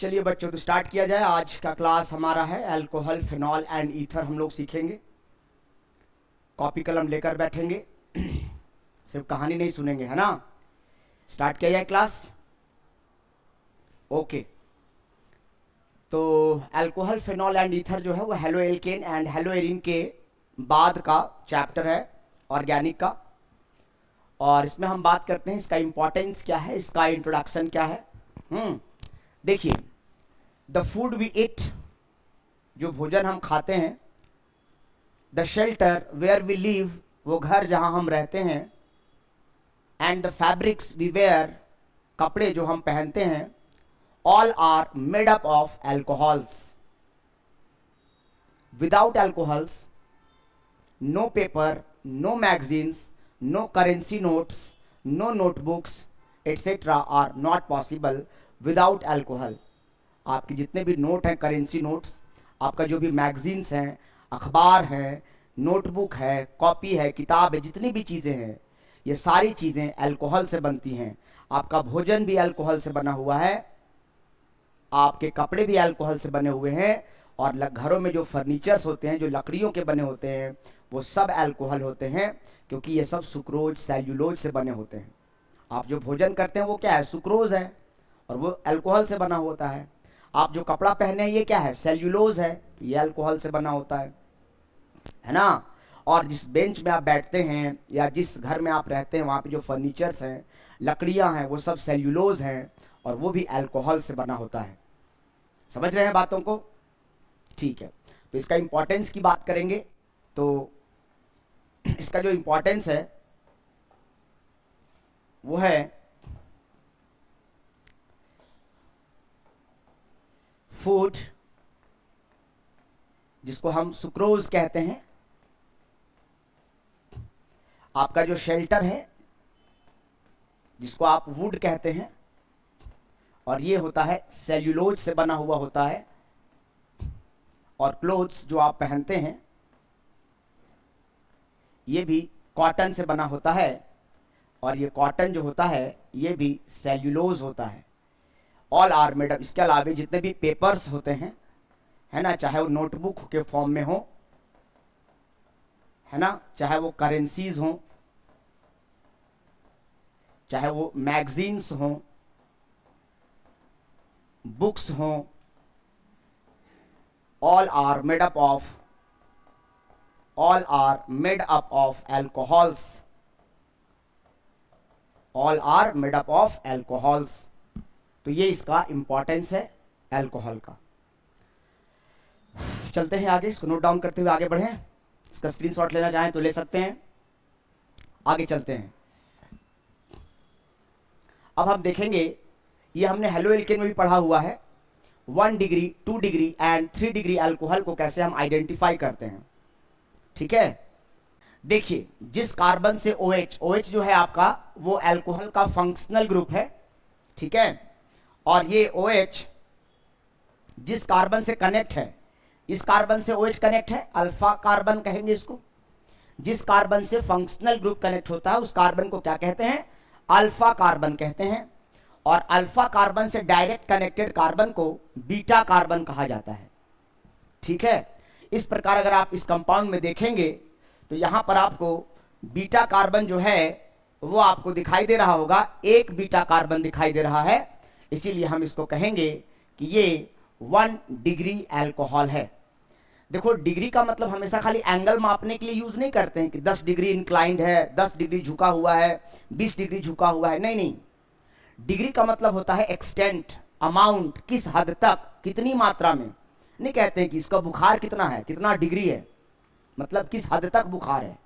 चलिए बच्चों, तो स्टार्ट किया जाए। आज का क्लास हमारा है अल्कोहल, फिनॉल एंड ईथर। हम लोग सीखेंगे, कॉपी कलम लेकर बैठेंगे सिर्फ कहानी नहीं सुनेंगे, है ना। स्टार्ट किया जाए क्लास। ओके, तो अल्कोहल, फिनॉल एंड ईथर जो है वो हेलोएल्केन एंड हेलोएरिन के बाद का चैप्टर है, ऑर्गेनिक का। और इसमें हम बात करते हैं इसका इंपॉर्टेंस क्या है, इसका इंट्रोडक्शन क्या है। देखिए, द फूड वी ईट, जो भोजन हम खाते हैं, the shelter where we live, वो घर जहां हम रहते हैं, and the fabrics we wear, कपड़े जो हम पहनते हैं, all are made up of alcohols. Without alcohols, no paper, no magazines, no currency notes, no notebooks etcetera are not possible without alcohol. आपके जितने भी नोट हैं, करेंसी नोट्स, आपका जो भी मैगजीन्स हैं, अखबार हैं, नोटबुक है, कॉपी है, किताब है, जितनी भी चीज़ें हैं, ये सारी चीज़ें अल्कोहल से बनती हैं। आपका भोजन भी अल्कोहल से बना हुआ है, आपके कपड़े भी अल्कोहल से बने हुए हैं, और घरों में जो फर्नीचर्स होते हैं, जो लकड़ियों के बने होते हैं, वो सब अल्कोहल होते हैं, क्योंकि ये सब सुक्रोज, सेल्यूलोज से बने होते हैं। आप जो भोजन करते हैं वो क्या है, सुक्रोज है, और वो अल्कोहल से बना होता है। आप जो कपड़ा पहने हैं ये क्या है, सेल्यूलोज है, ये अल्कोहल से बना होता है ना। और जिस बेंच में आप बैठते हैं या जिस घर में आप रहते हैं, वहाँ पे जो फर्नीचर्स हैं, लकड़ियाँ हैं, वो सब सेल्यूलोज हैं, और वो भी अल्कोहल से बना होता है। समझ रहे हैं बातों को? ठीक है, तो इसका इंपॉर्टेंस की बात करेंगे। तो इसका जो इंपॉर्टेंस है वो है फूड, जिसको हम सुक्रोज कहते हैं, आपका जो शेल्टर है जिसको आप वुड कहते हैं, और ये होता है सेल्यूलोज से बना हुआ होता है, और क्लोथ्स जो आप पहनते हैं ये भी कॉटन से बना होता है, और ये कॉटन जो होता है ये भी सेल्यूलोज होता है। ऑल आर मेड अप, इसके अलावा जितने भी पेपर्स होते हैं, है ना, चाहे वो नोटबुक के फॉर्म में हो, है ना, चाहे वो करेंसीज हो, चाहे वो मैगजीन्स हो, बुक्स हो, all are made up of alcohols. All are made up of alcohols. तो ये इसका इंपॉर्टेंस है अल्कोहल का। चलते हैं आगे, इसको नोट डाउन करते हुए आगे बढ़ें। इसका स्क्रीनशॉट लेना चाहें तो ले सकते हैं। आगे चलते हैं। अब हम देखेंगे, ये हमने हेलोएल्केन में भी पढ़ा हुआ है, 1 degree, 2 degree and 3 degree alcohol को कैसे हम आइडेंटिफाई करते हैं। ठीक है, देखिए, जिस कार्बन से OH जो है आपका, वो अल्कोहल का फंक्शनल ग्रुप है। ठीक है, और ये OH जिस कार्बन से कनेक्ट है, इस कार्बन से OH कनेक्ट है, अल्फा कार्बन कहेंगे इसको। जिस कार्बन से फंक्शनल ग्रुप कनेक्ट होता है उस कार्बन को क्या कहते हैं, अल्फा कार्बन कहते हैं। और अल्फा कार्बन से डायरेक्ट कनेक्टेड कार्बन को बीटा कार्बन कहा जाता है। ठीक है, इस प्रकार अगर आप इस कंपाउंड में देखेंगे तो यहां पर आपको बीटा कार्बन जो है वो आपको दिखाई दे रहा होगा, एक बीटा कार्बन दिखाई दे रहा है, इसीलिए हम इसको कहेंगे कि ये 1 डिग्री अल्कोहल है। देखो, डिग्री का मतलब हमेशा खाली एंगल मापने के लिए यूज नहीं करते हैं कि 10 डिग्री इंक्लाइंड है, 10 डिग्री झुका हुआ है, 20 डिग्री झुका हुआ है। नहीं नहीं, डिग्री का मतलब होता है एक्सटेंट, अमाउंट, किस हद तक, कितनी मात्रा में। नहीं कहते हैं कि इसका बुखार कितना है, कितना डिग्री है, मतलब किस हद तक बुखार है।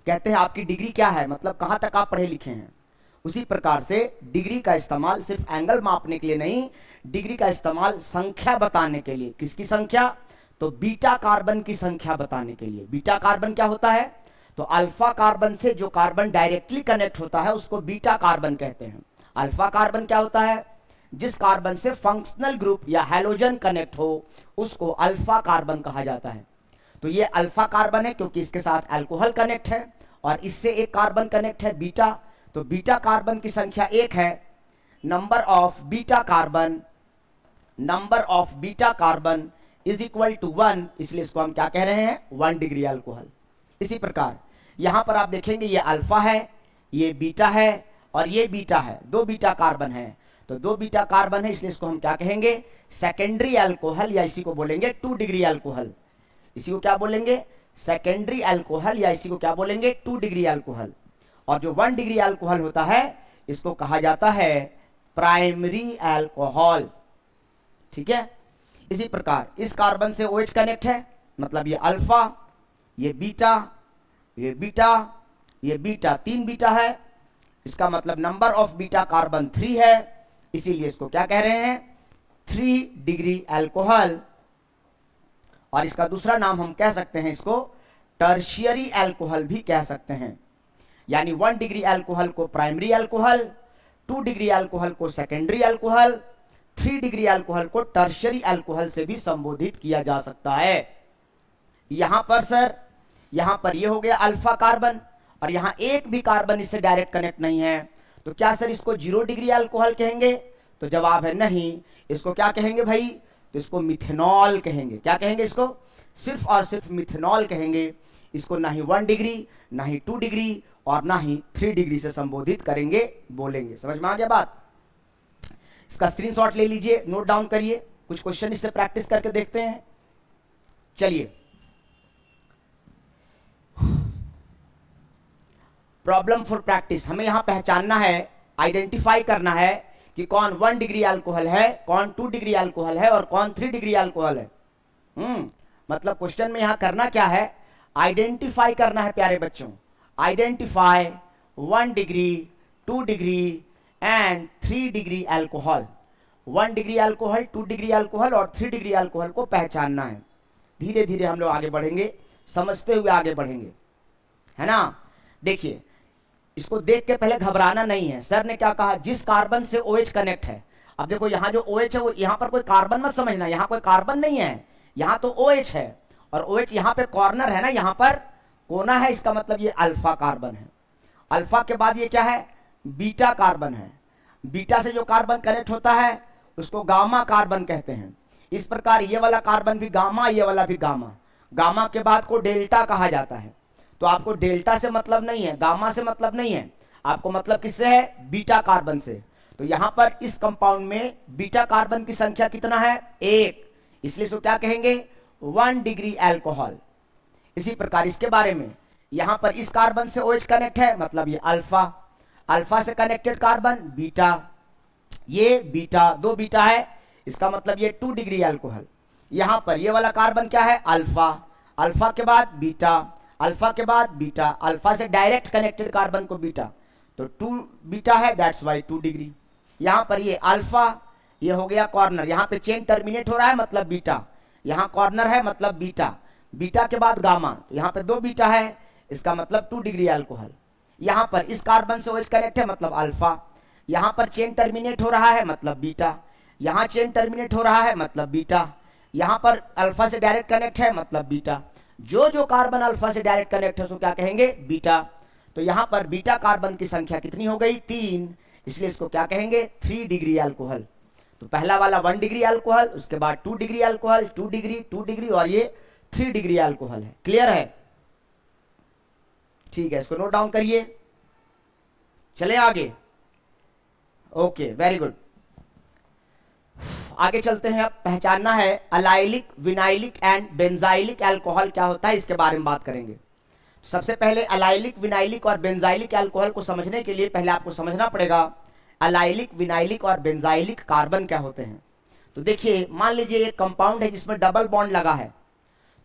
कहते हैं आपकी डिग्री क्या है, मतलब कहां तक आप पढ़े लिखे हैं। उसी प्रकार से डिग्री का इस्तेमाल सिर्फ एंगल मापने के लिए नहीं, डिग्री का इस्तेमाल संख्या बताने के लिए। किसकी संख्या, तो बीटा कार्बन की संख्या बताने के लिए। बीटा कार्बन क्या होता है, तो अल्फा कार्बन से जो कार्बन डायरेक्टली कनेक्ट होता है उसको बीटा कार्बन कहते हैं। अल्फा कार्बन क्या होता है, जिस कार्बन से फंक्शनल ग्रुप या हैलोजन कनेक्ट हो उसको अल्फा कार्बन कहा जाता है। तो ये अल्फा कार्बन है क्योंकि इसके साथ अल्कोहल कनेक्ट है, और इससे एक कार्बन कनेक्ट है बीटा, तो बीटा कार्बन की संख्या 1 है। Number of beta carbon number of beta carbon is equal to 1, इसलिए इसको हम क्या कह रहे हैं, 1 डिग्री अल्कोहल। इसी प्रकार यहां पर आप देखेंगे ये अल्फा है, ये बीटा है और ये बीटा है, 2 बीटा कार्बन है, तो 2 बीटा कार्बन है, इसलिए इसको हम क्या कहेंगे, सेकेंडरी अल्कोहल, या इसी को बोलेंगे 2 डिग्री अल्कोहल। इसी को क्या बोलेंगे, सेकेंडरी अल्कोहल, या इसी को क्या बोलेंगे, 2 डिग्री अल्कोहल। और जो 1 डिग्री अल्कोहल होता है इसको कहा जाता है प्राइमरी अल्कोहल। ठीक है। इसी प्रकार इस कार्बन से OH कनेक्ट है, मतलब ये अल्फा, ये बीटा, ये बीटा, ये बीटा, 3 बीटा है, इसका मतलब नंबर ऑफ बीटा कार्बन 3 है, इसीलिए इसको क्या कह रहे हैं, 3 डिग्री अल्कोहल। और इसका दूसरा नाम हम कह सकते हैं इसको टर्शियरी अल्कोहल भी कह सकते हैं। यानी 1 डिग्री अल्कोहल को प्राइमरी अल्कोहल, 2 डिग्री अल्कोहल को सेकेंडरी अल्कोहल, 3 डिग्री अल्कोहल को टर्शियरी अल्कोहल से भी संबोधित किया जा सकता है। यहां पर सर, यहां पर ये हो गया अल्फा कार्बन और यहां एक भी कार्बन इससे डायरेक्ट कनेक्ट नहीं है, तो क्या सर इसको 0 डिग्री अल्कोहल कहेंगे? तो जवाब है नहीं। इसको क्या कहेंगे भाई, तो इसको मिथेनॉल कहेंगे। क्या कहेंगे इसको, सिर्फ और सिर्फ मिथेनॉल कहेंगे। इसको ना ही 1 डिग्री, ना ही 2 डिग्री और ना ही 3 डिग्री से संबोधित करेंगे, बोलेंगे। समझ में आ गया बात? इसका स्क्रीनशॉट ले लीजिए, नोट डाउन करिए, कुछ क्वेश्चन इससे प्रैक्टिस करके देखते हैं। चलिए, प्रॉब्लम फॉर प्रैक्टिस, हमें यहां पहचानना है, आइडेंटिफाई करना है कि कौन 1 डिग्री अल्कोहल है, कौन 2 डिग्री अल्कोहल है और कौन 3 डिग्री अल्कोहल है। मतलब क्वेश्चन में यहां करना क्या है, आइडेंटिफाई करना है प्यारे बच्चों। Identify 1 degree, 2 degree and 3 degree alcohol. 1 degree alcohol, 2 degree alcohol और 3 डिग्री अल्कोहल को पहचानना है। धीरे धीरे हम लोग आगे बढ़ेंगे, समझते हुए आगे बढ़ेंगे, है ना। देखिए, इसको देख के पहले घबराना नहीं है। सर ने क्या कहा, जिस कार्बन से OH कनेक्ट है। अब देखो यहाँ जो OH है वो यहाँ पर कोई कार्बन मत समझना, यहाँ कोई कार्बन नहीं है, यहाँ तो OH है और OH यहाँ पे कॉर्नर है ना, यहाँ पर कोना है, इसका मतलब ये अल्फा कार्बन है। अल्फा के बाद ये क्या है, बीटा कार्बन है। बीटा से जो कार्बन कनेक्ट होता है उसको गामा कार्बन कहते हैं। इस प्रकार ये वाला कार्बन भी गामा, ये वाला भी गामा। गामा के बाद को डेल्टा कहा जाता है। तो आपको डेल्टा से मतलब नहीं है, गामा से मतलब नहीं है, आपको मतलब किससे है, बीटा कार्बन से। तो यहां पर इस कंपाउंड में बीटा कार्बन की संख्या कितना है, 1, इसलिए इसको क्या कहेंगे, 1 डिग्री अल्कोहल। इसी प्रकार इसके बारे में, यहां पर इस कार्बन से OH कनेक्ट है, मतलब ये अल्फा, अल्फा से कनेक्टेड कार्बन बीटा, ये बीटा, 2 बीटा है, इसका मतलब ये 2 डिग्री अल्कोहल। यहां पर ये वाला कार्बन क्या है, अल्फा, अल्फा के बाद बीटा, अल्फा के बाद बीटा, अल्फा से डायरेक्ट कनेक्टेड कार्बन को बीटा, तो 2 बीटा है, दैट्स वाई 2 डिग्री। यहां पर ये अल्फा, ये हो गया कॉर्नर, यहां पे चेन टर्मिनेट हो रहा है मतलब बीटा, यहां कॉर्नर है मतलब बीटा, बीटा के बाद गामा, तो यहां पे 2 बीटा है, इसका मतलब 2 डिग्री अल्कोहल। यहां पर इस कार्बन से OH कनेक्ट है मतलब अल्फा, यहां पर चेन टर्मिनेट हो रहा है मतलब बीटा, यहां चेन टर्मिनेट हो रहा है मतलब बीटा, यहां पर अल्फा से डायरेक्ट कनेक्ट है मतलब बीटा। जो जो कार्बन अल्फा से डायरेक्ट कनेक्ट है उसको क्या कहेंगे, बीटा। तो यहां पर बीटा कार्बन की संख्या कितनी हो गई, 3, इसलिए इसको क्या कहेंगे, 3 डिग्री अल्कोहल। तो पहला वाला 1 डिग्री अल्कोहल, उसके बाद 2 डिग्री अल्कोहल, 2 डिग्री, 2 डिग्री और ये 3 डिग्री अल्कोहल है। क्लियर है? ठीक है, इसको नोट डाउन करिए, चले आगे। Okay, very good. आगे चलते हैं। अब पहचानना है allylic, vinylic and benzylic alcohol क्या होता है, इसके बारे में बात करेंगे। तो सबसे पहले अलाइलिक, विनाइलिक और बेंजाइलिक अल्कोहल को समझने के लिए पहले आपको समझना पड़ेगा अलाइलिक, विनाइलिक और बेंजाइलिक कार्बन क्या होते हैं। तो देखिए, मान लीजिए एक कंपाउंड है जिसमें डबल बॉन्ड लगा है,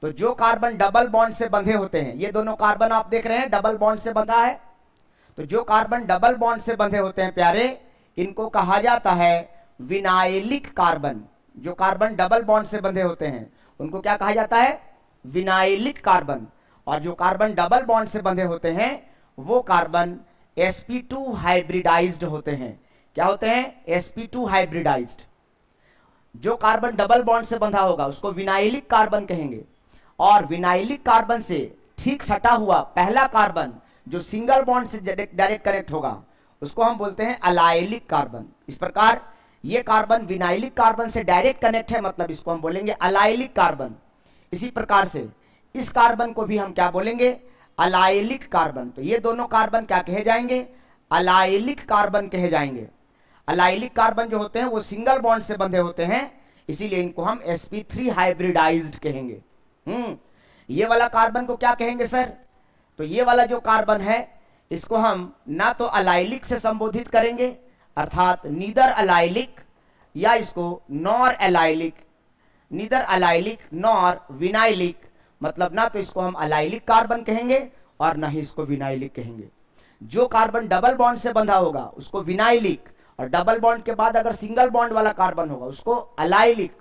तो जो कार्बन डबल बॉन्ड से बंधे होते हैं, ये दोनों कार्बन आप देख रहे हैं डबल बॉन्ड से बंधा है, तो जो कार्बन डबल बॉन्ड से बंधे होते हैं प्यारे, इनको कहा जाता है विनाइलिक कार्बन। जो कार्बन डबल बॉन्ड से बंधे होते हैं उनको क्या कहा जाता है, विनाइलिक कार्बन। और जो कार्बन डबल बॉन्ड से बंधे होते हैं वो कार्बन sp2 हाइब्रिडाइज्ड होते हैं। क्या होते हैं, sp2 हाइब्रिडाइज्ड। जो कार्बन डबल बॉन्ड से बंधा होगा उसको विनाइलिक कार्बन कहेंगे, और विनाइलिक कार्बन से ठीक सटा हुआ पहला कार्बन जो सिंगल बॉन्ड से डायरेक्ट कनेक्ट होगा उसको हम बोलते हैं अलाइलिक कार्बन। इस प्रकार ये कार्बन विनाइलिक कार्बन से डायरेक्ट कनेक्ट है, मतलब इसको हम बोलेंगे अलाइलिक कार्बन। इसी प्रकार से इस कार्बन को भी हम क्या बोलेंगे, अलाइलिक कार्बन। तो ये दोनों कार्बन क्या कहे जाएंगे, अलाइलिक कार्बन कहे जाएंगे। अलाइलिक कार्बन जो होते हैं वो सिंगल बॉन्ड से बंधे होते हैं, इसीलिए इनको हम sp3 हाइब्रिडाइज्ड कहेंगे। ये वाला कार्बन को क्या कहेंगे सर, तो ये वाला जो कार्बन है इसको हम ना तो अलाइलिक से संबोधित करेंगे, अर्थात नीदर अलाइलिक, या इसको nor allylic, neither allylic nor vinylic, मतलब ना तो इसको हम अलाइलिक कार्बन कहेंगे और ना ही इसको विनाइलिक कहेंगे। जो कार्बन डबल बॉन्ड से बंधा होगा उसको विनाइलिक, और डबल बॉन्ड के बाद अगर सिंगल बॉन्ड वाला कार्बन होगा उसको अलाइलिक,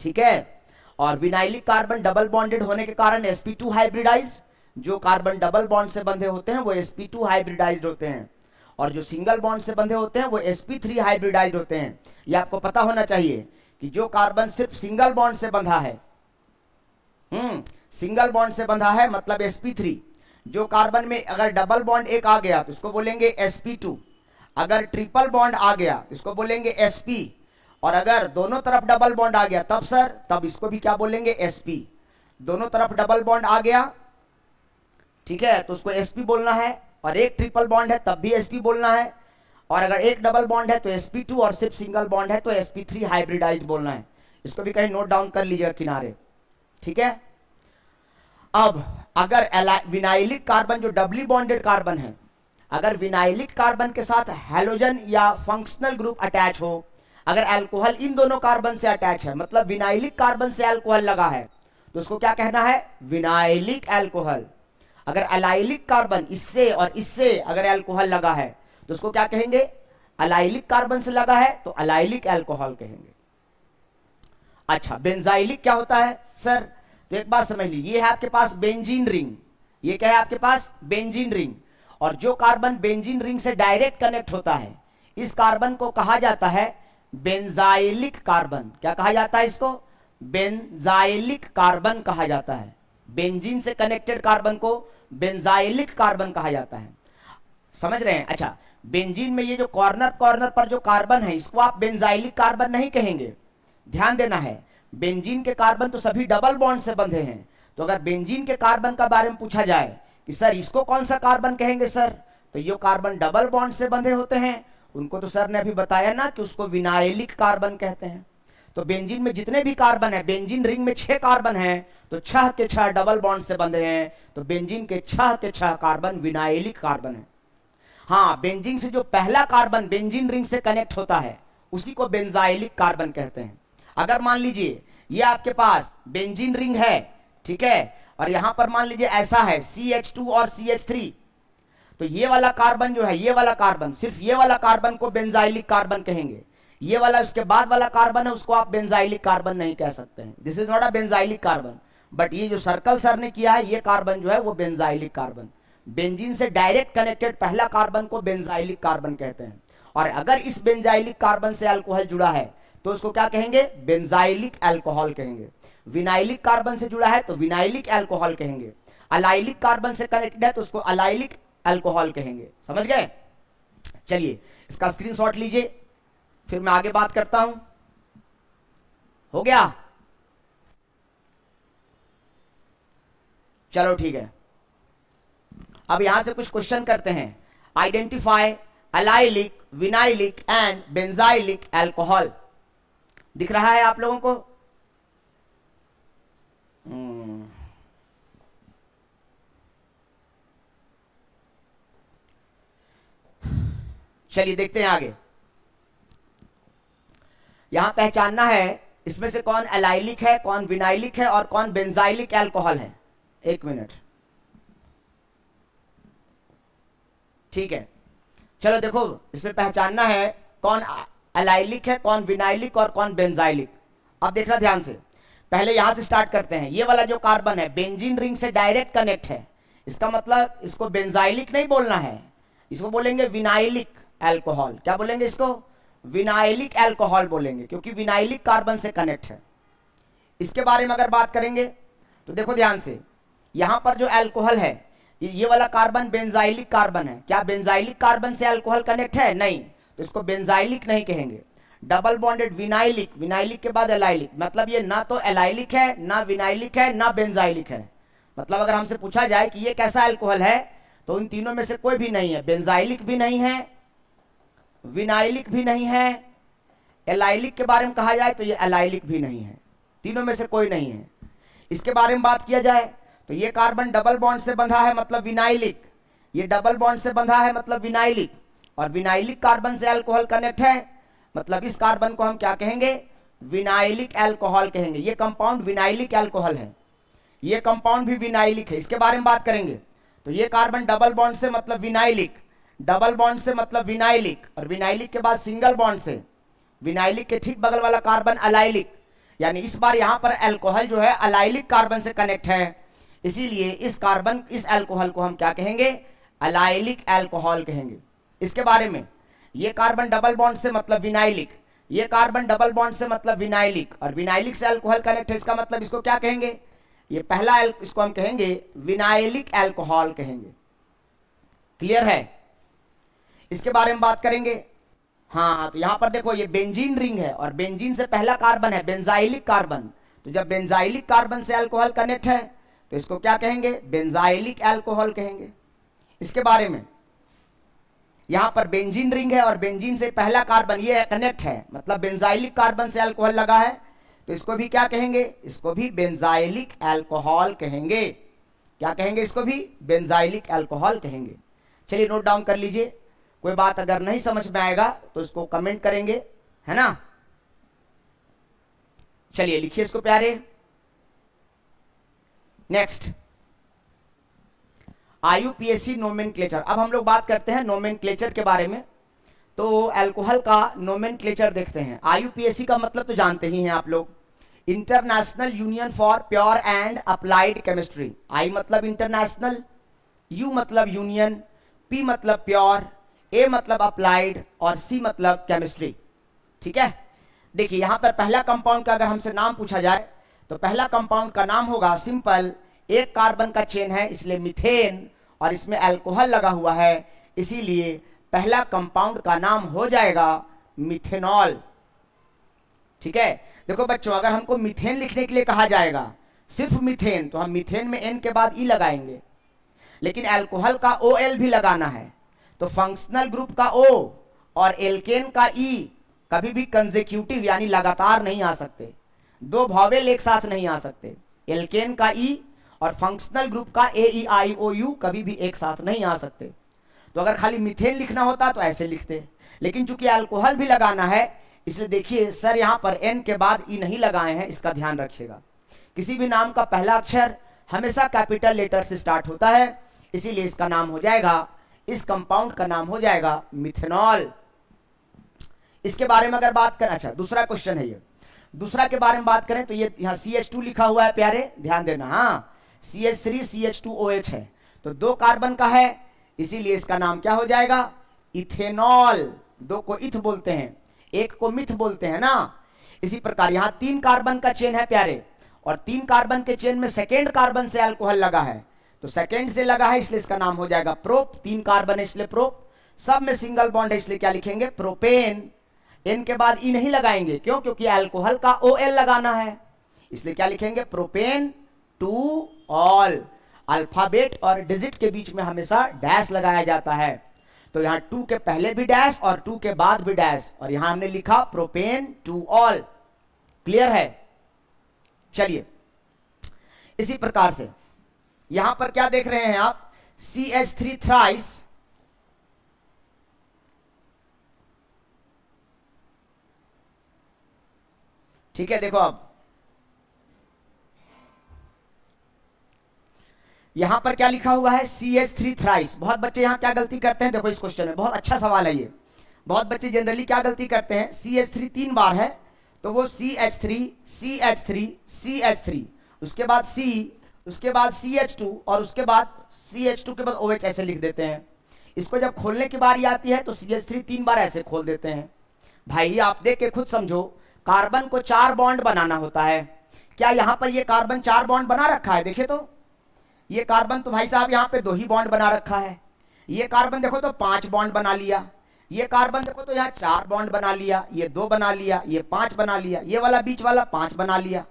ठीक है। और विनाइलिक कार्बन डबल बॉन्डेड होने के कारण sp2 हाइब्रिडाइज्ड, जो कार्बन डबल बॉन्ड से बंधे होते हैं वो sp2 हाइब्रिडाइज्ड होते हैं, और जो सिंगल बॉन्ड से बंधे होते हैं वो sp3 हाइब्रिडाइज्ड होते हैं। ये आपको पता होना चाहिए कि जो कार्बन सिर्फ सिंगल बॉन्ड से बंधा है, सिंगल बॉन्ड से बंधा है मतलब sp3। जो कार्बन में अगर डबल बॉन्ड एक आ गया तो उसको बोलेंगे sp2, अगर ट्रिपल बॉन्ड आ गया तो इसको बोलेंगे sp, और अगर दोनों तरफ डबल बॉन्ड आ गया तब सर, तब इसको भी क्या बोलेंगे, sp। दोनों तरफ डबल बॉन्ड आ गया, ठीक है, तो उसको sp बोलना है, और एक ट्रिपल बॉन्ड है तब भी sp बोलना है, और अगर एक डबल बॉन्ड है तो sp2, और सिर्फ सिंगल बॉन्ड है तो sp3 हाइब्रिडाइज्ड बोलना है। इसको भी कहीं नोट डाउन कर लीजिएगा किनारे, ठीक है। अब अगर विनाइलिक कार्बन जो डबली बॉन्डेड कार्बन है, अगर विनाइलिक कार्बन के साथ हैलोजन या फंक्शनल ग्रुप अटैच हो, अगर अल्कोहल इन दोनों कार्बन से अटैच है, मतलब विनाइलिक कार्बन से अल्कोहल लगा है, तो उसको क्या कहना है, विनाइलिक अल्कोहल। अगर अलाइलिक कार्बन इससे और इससे अगर अल्कोहल लगा है तो उसको क्या कहेंगे, अलाइलिक कार्बन से लगा है तो अलाइलिक अल्कोहल कहेंगे। अच्छा, बेंजाइलिक क्या होता है सर, तो एक बात समझ लीजिए, ये है आपके पास बेंजीन रिंग, ये क्या है आपके पास, बेंजीन रिंग, और जो कार्बन बेंजीन रिंग से डायरेक्ट कनेक्ट होता है इस कार्बन को कहा जाता है बेंजाइलिक कार्बन। क्या कहा जाता है इसको, बेंजाइलिक कार्बन कहा जाता है। बेंजीन से कनेक्टेड कार्बन को बेंजाइलिक कार्बन कहा जाता है, समझ रहे हैं। अच्छा, बेंजीन में ये जो कॉर्नर कॉर्नर पर जो कार्बन है इसको आप बेंजाइलिक कार्बन नहीं कहेंगे, ध्यान देना है। बेंजीन के कार्बन तो सभी डबल बॉन्ड से बंधे हैं, तो अगर बेंजीन के कार्बन का बारे में पूछा जाए कि सर इसको कौन सा कार्बन कहेंगे सर, तो ये कार्बन डबल बॉन्ड से बंधे होते हैं उनको तो सर ने अभी बताया ना कि उसको विनाइलिक कार्बन कहते हैं। तो बेंजीन में जितने भी कार्बन है, बेंजीन रिंग में 6 कार्बन हैं, तो 6 के 6 डबल बॉन्ड से बंधे हैं, तो बेंजीन के 6 के 6 कार्बन विनाइलिक कार्बन है। हाँ, बेंजीन से जो पहला कार्बन बेंजीन रिंग से कनेक्ट होता है उसी को बेंजाइलिक कार्बन कहते हैं। अगर मान लीजिए ये आपके पास बेंजीन रिंग है, ठीक है, और यहां पर मान लीजिए ऐसा है CH2 और CH3, तो ये वाला कार्बन जो है, ये वाला कार्बन, सिर्फ ये वाला कार्बन को बेंजाइलिक कार्बन कहेंगे। ये वाला उसके बाद वाला कार्बन है उसको आप बेंजाइलिक कार्बन नहीं कह सकते हैं, this is not a benzylic carbon. But ये जो सर्कल सर ने किया है ये कार्बन जो है वो बेंजाइलिक कार्बन, बेंजीन से डायरेक्ट कनेक्टेड पहला कार्बन को बेंजाइलिक कार्बन कहते हैं। और अगर इस बेंजाइलिक कार्बन से अल्कोहल जुड़ा है तो उसको क्या कहेंगे, बेंजाइलिक अल्कोहल कहेंगे। विनाइलिक कार्बन से जुड़ा है तो विनाइलिक अल्कोहल कहेंगे। अलाइलिक कार्बन से कनेक्टेड है तो उसको अलाइलिक अल्कोहल कहेंगे, समझ गए। चलिए इसका स्क्रीनशॉट लीजिए, फिर मैं आगे बात करता हूं। हो गया, चलो ठीक है। अब यहां से कुछ क्वेश्चन करते हैं। Identify allylic, vinylic and benzylic alcohol. दिख रहा है आप लोगों को? चलिए देखते हैं आगे। यहां पहचानना है इसमें से कौन अलाइलिक है, कौन विनाइलिक है और कौन बेंजाइलिक अल्कोहल है। एक मिनट, ठीक है। चलो देखो, इसमें पहचानना है कौन अलाइलिक है, कौन विनाइलिक और कौन बेंजाइलिक। अब देखना ध्यान से, पहले यहां से स्टार्ट करते हैं। ये वाला जो कार्बन है बेंजीन रिंग से डायरेक्ट कनेक्ट है, इसका मतलब इसको बेंजाइलिक नहीं बोलना है, इसको बोलेंगे विनाइलिक अल्कोहल। क्या बोलेंगे इसको? विनाइलिक अल्कोहल बोलेंगे, क्योंकि विनाइलिक कार्बन से कनेक्ट है। इसके बारे में अगर बात करेंगे तो देखो ध्यान से, यहां पर जो अल्कोहल है ये वाला कार्बन बेंजाइलिक कार्बन है। क्या बेंजाइलिक कार्बन से अल्कोहल कनेक्ट है? नहीं, तो इसको बेंजाइलिक नहीं कहेंगे। डबल बॉन्डेड विनाइलिक, विनाइलिक के बाद एलाइलिक, मतलब ये ना तो एलाइलिक है, ना विनाइलिक है, ना बेंजाइलिक है। मतलब अगर हमसे पूछा जाए कि ये कैसा अल्कोहल है, तो इन तीनों में से कोई भी नहीं है। बेंजाइलिक भी नहीं है, विनाइलिक भी नहीं है, एलाइलिक के बारे में कहा जाए तो ये एलाइलिक भी नहीं है, तीनों में से कोई नहीं है। इसके बारे में बात किया जाए तो ये कार्बन डबल बॉन्ड से बंधा है, मतलब विनाइलिक, ये डबल बॉन्ड से बंधा है, मतलब विनाइलिक, और विनाइलिक कार्बन से अल्कोहल कनेक्ट है, मतलब इस कार्बन को हम क्या कहेंगे, विनाइलिक अल्कोहल कहेंगे। ये कंपाउंड विनाइलिक अल्कोहल है, ये कंपाउंड भी विनाइलिक है। इसके बारे में बात करेंगे तो ये कार्बन डबल बॉन्ड से मतलब विनाइलिक, डबल बॉन्ड से मतलब विनाइलिक, और विनाइलिक के बाद सिंगल बॉन्ड से विनाइलिक के ठीक बगल वाला कार्बन अलाइलिक, यानी इस बार यहां पर अल्कोहल जो है अलाइलिक कार्बन से कनेक्ट है, इसीलिए इस कार्बन, इस अल्कोहल को हम क्या कहेंगे, अलाइलिक अल्कोहल कहेंगे। इसके बारे में ये कार्बन डबल बॉन्ड से मतलब विनाइलिक, ये कार्बन डबल बॉन्ड से मतलब विनाइलिक, और विनाइलिक से अल्कोहल कनेक्ट है, इसका मतलब इसको क्या कहेंगे, ये पहला इसको हम कहेंगे विनाइलिक अल्कोहल कहेंगे। क्लियर है? इसके बारे में बात करेंगे। हाँ, तो यहां पर देखो ये बेंजीन रिंग है, और बेंजीन से पहला कार्बन है बेंजाइलिक कार्बन, तो जब बेंजाइलिक कार्बन से अल्कोहल कनेक्ट है तो इसको क्या कहेंगे, बेंजाइलिक अल्कोहल कहेंगे। इसके बारे में यहां पर बेंजीन रिंग है और बेंजीन से पहला कार्बन ये कनेक्ट है, मतलब बेंजाइलिक कार्बन से अल्कोहल लगा है, तो इसको भी क्या कहेंगे, इसको भी बेंजाइलिक अल्कोहल कहेंगे। क्या कहेंगे, इसको भी बेंजाइलिक अल्कोहल कहेंगे। चलिए नोट डाउन कर लीजिए, कोई बात अगर नहीं समझ में आएगा तो इसको कमेंट करेंगे, है ना। चलिए लिखिए इसको प्यारे। Next, IUPAC nomenclature. अब हम लोग बात करते हैं नोमेनक्लेचर के बारे में। तो अल्कोहल का नोमेनक्लेचर देखते हैं। आईयूपीएसी का मतलब तो जानते ही हैं आप लोग, international union for pure and applied chemistry. I मतलब इंटरनेशनल, यू मतलब यूनियन, पी मतलब प्योर, ए मतलब अप्लाइड, और सी मतलब केमिस्ट्री। ठीक है, देखिए यहां पर पहला कंपाउंड का अगर हमसे नाम पूछा जाए तो पहला कंपाउंड का नाम होगा सिंपल, एक कार्बन का चेन है इसलिए मीथेन, और इसमें अल्कोहल लगा हुआ है, इसीलिए पहला कंपाउंड का नाम हो जाएगा मिथेनॉल। ठीक है, देखो बच्चों, अगर हमको मीथेन लिखने के लिए कहा जाएगा सिर्फ मीथेन, तो हम मीथेन में एन के बाद ई लगाएंगे, लेकिन अल्कोहल का ओ एल भी लगाना है, तो फंक्शनल ग्रुप का ओ और एल्केन का ई कभी भी कंसेक्यूटिव यानी लगातार नहीं आ सकते, दो वॉवेल एक साथ नहीं आ सकते। एल्केन का ई और फंक्शनल ग्रुप का ए ई आई ओ यू कभी भी एक साथ नहीं आ सकते। तो अगर खाली मीथेन लिखना होता तो ऐसे लिखते, लेकिन चूंकि अल्कोहल भी लगाना है इसलिए देखिए सर यहां पर एन के बाद ई नहीं लगाए हैं, इसका ध्यान रखिएगा। किसी भी नाम का पहला अक्षर हमेशा कैपिटल लेटर से स्टार्ट होता है, इसीलिए इसका नाम हो जाएगा, इस कंपाउंड का नाम हो जाएगा मिथेनॉल। इसके बारे में अगर बात करें, अच्छा दूसरा क्वेश्चन है ये, दूसरा के बारे में बात करें तो ये यहाँ CH2 लिखा हुआ है प्यारे, ध्यान देना। हाँ, CH3 CH2OH है, तो दो कार्बन का है, इसीलिए इसका नाम क्या हो जाएगा, इथेनॉल। दो को इथ बोलते हैं, एक को मिथ बोलते हैं ना। इसी प्रकार यहाँ तीन कार्बन का चेन है प्यारे, और तीन कार्बन के चेन में सेकेंड कार्बन से अल्कोहल लगा है, तो सेकेंड से लगा है इसलिए इसका नाम हो जाएगा प्रोप। तीन कार्बन है इसलिए प्रोप, सब में सिंगल बॉन्ड है इसलिए क्या लिखेंगे, प्रोपेन। एन के बाद ई नहीं लगाएंगे, क्यों, क्योंकि अल्कोहल का OL लगाना है, इसलिए क्या लिखेंगे, प्रोपेन टू ऑल। अल्फाबेट और डिजिट के बीच में हमेशा डैश लगाया जाता है, तो यहां 2 के पहले भी डैश और 2 के बाद भी डैश, और यहां हमने लिखा प्रोपेन टू ऑल। क्लियर है? चलिए इसी प्रकार से यहां पर क्या देख रहे हैं आप, CH3 थ्राइस, ठीक है। देखो अब यहां पर क्या लिखा हुआ है, CH3 थ्राइस। बहुत बच्चे यहां क्या गलती करते हैं, देखो इस क्वेश्चन में बहुत अच्छा सवाल है ये। बहुत बच्चे जनरली क्या गलती करते हैं, CH3 तीन बार है तो वो CH3 CH3 CH3, उसके बाद C, उसके बाद CH2, और उसके बाद CH2 के बाद OH ऐसे लिख देते हैं। इसको जब खोलने की बारी आती है तो CH3 तीन बार ऐसे खोल देते हैं। भाई आप देख के खुद समझो, कार्बन को 4 बॉन्ड बनाना होता है, क्या यहां पर ये कार्बन 4 बॉन्ड बना रखा है, देखिए तो ये कार्बन तो भाई साहब यहां पे 2 ही बॉन्ड बना रखा है। ये कार्बन देखो तो 5 बॉन्ड बना लिया, ये कार्बन देखो तो यहाँ 4 बॉन्ड बना लिया, ये 2 बना लिया, ये 5 बना लिया, ये वाला बीच वाला 5 बना लिया,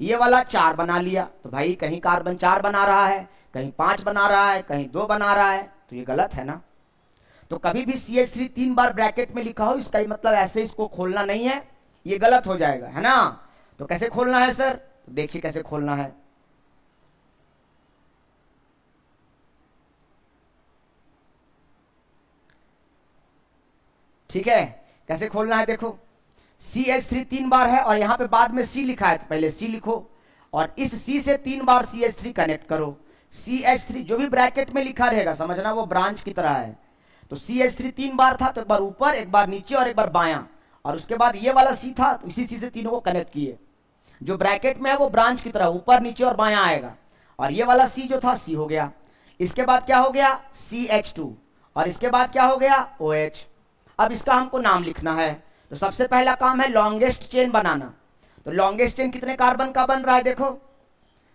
ये वाला 4 बना लिया। तो भाई कहीं कार्बन 4 बना रहा है, कहीं 5 बना रहा है, कहीं 2 बना रहा है, तो ये गलत है ना। तो कभी भी CH3 3 बार ब्रैकेट में लिखा हो, इसका मतलब ऐसे इसको खोलना नहीं है, ये गलत हो जाएगा, है ना। तो कैसे खोलना है सर, तो देखिए कैसे खोलना है। ठीक है, कैसे खोलना है देखो, CH3 3 बार है और यहां पे बाद में C लिखा है, तो पहले C लिखो और इस C से 3 बार CH3 कनेक्ट करो। CH3 जो भी ब्रैकेट में लिखा रहेगा समझना वो ब्रांच की तरह है। तो CH3 3 बार था, तो एक बार ऊपर, एक बार नीचे और एक बार बायां, और उसके बाद ये वाला C था, तो इसी C से तीनों को कनेक्ट किए। जो ब्रैकेट में है वो ब्रांच की तरह ऊपर नीचे और बायां आएगा, और ये वाला C जो था C हो गया। इसके बाद क्या हो गया, CH2, और इसके बाद क्या हो गया, OH। अब इसका हमको नाम लिखना है, तो सबसे पहला काम है लॉन्गेस्ट चेन बनाना। तो लॉन्गेस्ट चेन कितने कार्बन का बन रहा है देखो,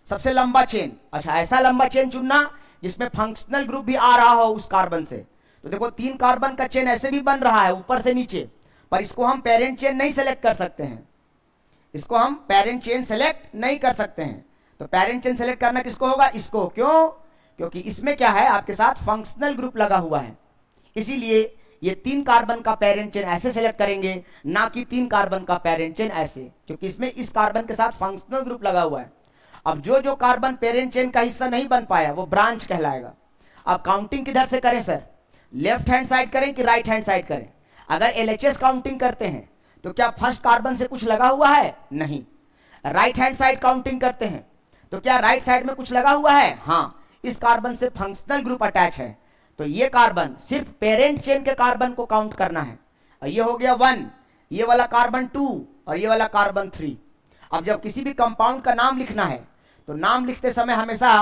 सबसे लंबा चेन। अच्छा, ऐसा लंबा चेन चुनना जिसमें फंक्शनल ग्रुप भी आ रहा हो उस कार्बन से। तो देखो 3 कार्बन का चेन ऐसे भी बन रहा है ऊपर से नीचे, पर इसको हम पेरेंट चेन नहीं सेलेक्ट कर सकते हैं, इसको हम पेरेंट चेन सेलेक्ट नहीं कर सकते हैं। तो पेरेंट चेन सेलेक्ट करना किसको होगा, इसको। क्यों, क्योंकि इसमें क्या है, आपके साथ फंक्शनल ग्रुप लगा हुआ है, इसीलिए ये 3 कार्बन का पेरेंट चेन ऐसे सेलेक्ट करेंगे, ना कि 3 कार्बन का पेरेंट चेन ऐसे, क्योंकि इसमें इस कार्बन के साथ फंक्शनल ग्रुप लगा हुआ है। अब जो जो कार्बन पेरेंट चेन का हिस्सा नहीं बन पाया वो ब्रांच कहलाएगा। अब काउंटिंग किधर से करें सर, लेफ्ट हैंड साइड करें कि राइट हैंड साइड करें। अगर LHS काउंटिंग करते हैं तो क्या फर्स्ट कार्बन से कुछ लगा हुआ है, नहीं। राइट हैंड साइड काउंटिंग करते हैं तो क्या राइट साइड में कुछ लगा हुआ है, हाँ, इस कार्बन से फंक्शनल ग्रुप अटैच है। तो ये कार्बन सिर्फ पेरेंट चेन के कार्बन को काउंट करना है। और ये हो गया 1, ये वाला कार्बन 2 और ये वाला कार्बन 3। अब जब किसी भी कंपाउंड का नाम लिखना है तो नाम लिखते समय हमेशा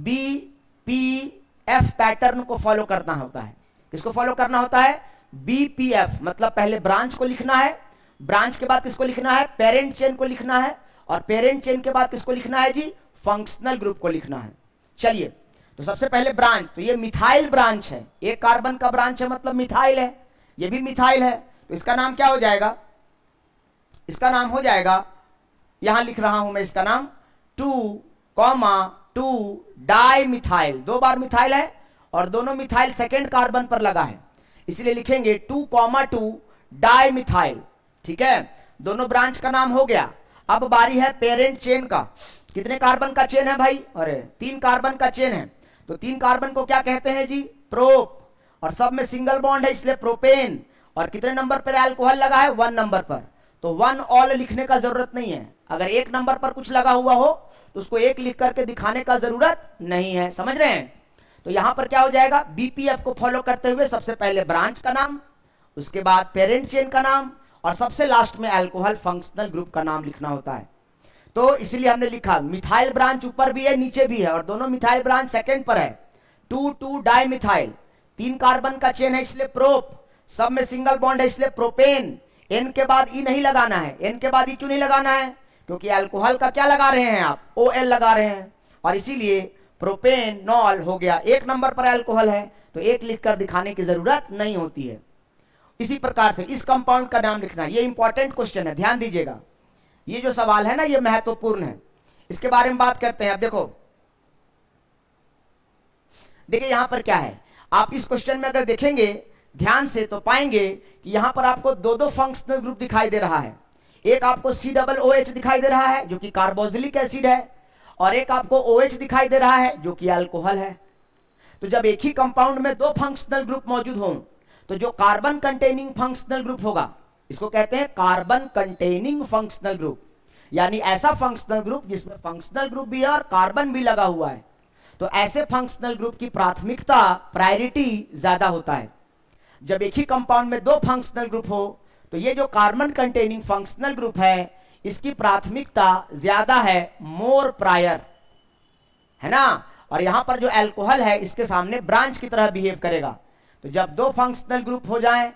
BPF पैटर्न को फॉलो करना होता है। किसको फॉलो करना होता है, BPF, मतलब पहले ब्रांच को लिखना है, ब्रांच के बाद किसको लिखना है, पेरेंट चेन को लिखना है, और पेरेंट चेन के बाद किसको लिखना है जी, फंक्शनल ग्रुप को लिखना है। चलिए, तो सबसे पहले ब्रांच, तो ये मिथाइल ब्रांच है, एक कार्बन का ब्रांच है मतलब मिथाइल है, ये भी मिथाइल है, तो इसका नाम क्या हो जाएगा, इसका नाम हो जाएगा, यहां लिख रहा हूं मैं इसका नाम 2,2 डाई मिथाइल। 2 बार मिथाइल है और दोनों मिथाइल सेकेंड कार्बन पर लगा है, इसलिए लिखेंगे 2,2 डाई मिथाइल। ठीक है, दोनों ब्रांच का नाम हो गया। अब बारी है पेरेंट चेन का। कितने कार्बन का चेन है भाई, अरे 3 कार्बन का चेन है, तो 3 कार्बन को क्या कहते हैं जी, प्रोप, और सब में सिंगल बॉन्ड है इसलिए प्रोपेन। और कितने नंबर पर अल्कोहल लगा है, 1 नंबर पर, तो 1 ऑल लिखने का जरूरत नहीं है। अगर 1 नंबर पर कुछ लगा हुआ हो तो उसको 1 लिख करके दिखाने का जरूरत नहीं है, समझ रहे हैं। तो यहां पर क्या हो जाएगा, BPF को फॉलो करते हुए सबसे पहले ब्रांच का नाम, उसके बाद पेरेंट चेन का नाम, और सबसे लास्ट में अल्कोहल फंक्शनल ग्रुप का नाम लिखना होता है। तो इसलिए हमने लिखा मिथाइल ब्रांच ऊपर भी है नीचे भी है, और दोनों मिथाइल ब्रांच सेकंड पर है। 2,2 डाई मिथाइल, 3 कार्बन का चेन है इसलिए प्रोप, सब में सिंगल बॉन्ड है इसलिए प्रोपेन। N के बाद E नहीं लगाना है। N के बाद E क्यों नहीं लगाना है, क्योंकि अल्कोहल का क्या लगा रहे हैं आप, OL लगा रहे हैं, और इसीलिए प्रोपेनॉल हो गया। 1 नंबर पर अल्कोहल है तो 1 लिखकर दिखाने की जरूरत नहीं होती है। इसी प्रकार से इस कंपाउंड का नाम लिखना, ये इंपॉर्टेंट क्वेश्चन है, ध्यान दीजिएगा। ये जो सवाल है ना ये महत्वपूर्ण है, इसके बारे में बात करते हैं। अब देखो, देखिए यहां पर क्या है, आप इस क्वेश्चन में अगर देखेंगे ध्यान से तो पाएंगे कि यहां पर आपको 2 फंक्शनल ग्रुप दिखाई दे रहा है। एक आपको COOH दिखाई दे रहा है जो कि कार्बोक्सिलिक एसिड है, और एक आपको OH दिखाई दे रहा है जो कि अल्कोहल है। तो जब एक ही कंपाउंड में 2 फंक्शनल ग्रुप मौजूद हों तो जो कार्बन कंटेनिंग फंक्शनल ग्रुप होगा इसको कहते हैं कार्बन कंटेनिंग फंक्शनल ग्रुप, यानी ऐसा फंक्शनल ग्रुप जिसमें फंक्शनल ग्रुप भी है और कार्बन भी लगा हुआ है। तो ऐसे फंक्शनल ग्रुप की प्राथमिकता, प्रायोरिटी ज्यादा होता है। जब एक ही कंपाउंड में 2 फंक्शनल ग्रुप हो तो ये जो कार्बन कंटेनिंग फंक्शनल ग्रुप है इसकी प्राथमिकता ज्यादा है, मोर प्रायर, है ना। और यहां पर जो अल्कोहल है इसके सामने ब्रांच की तरह बिहेव करेगा। तो जब 2 फंक्शनल ग्रुप हो जाएं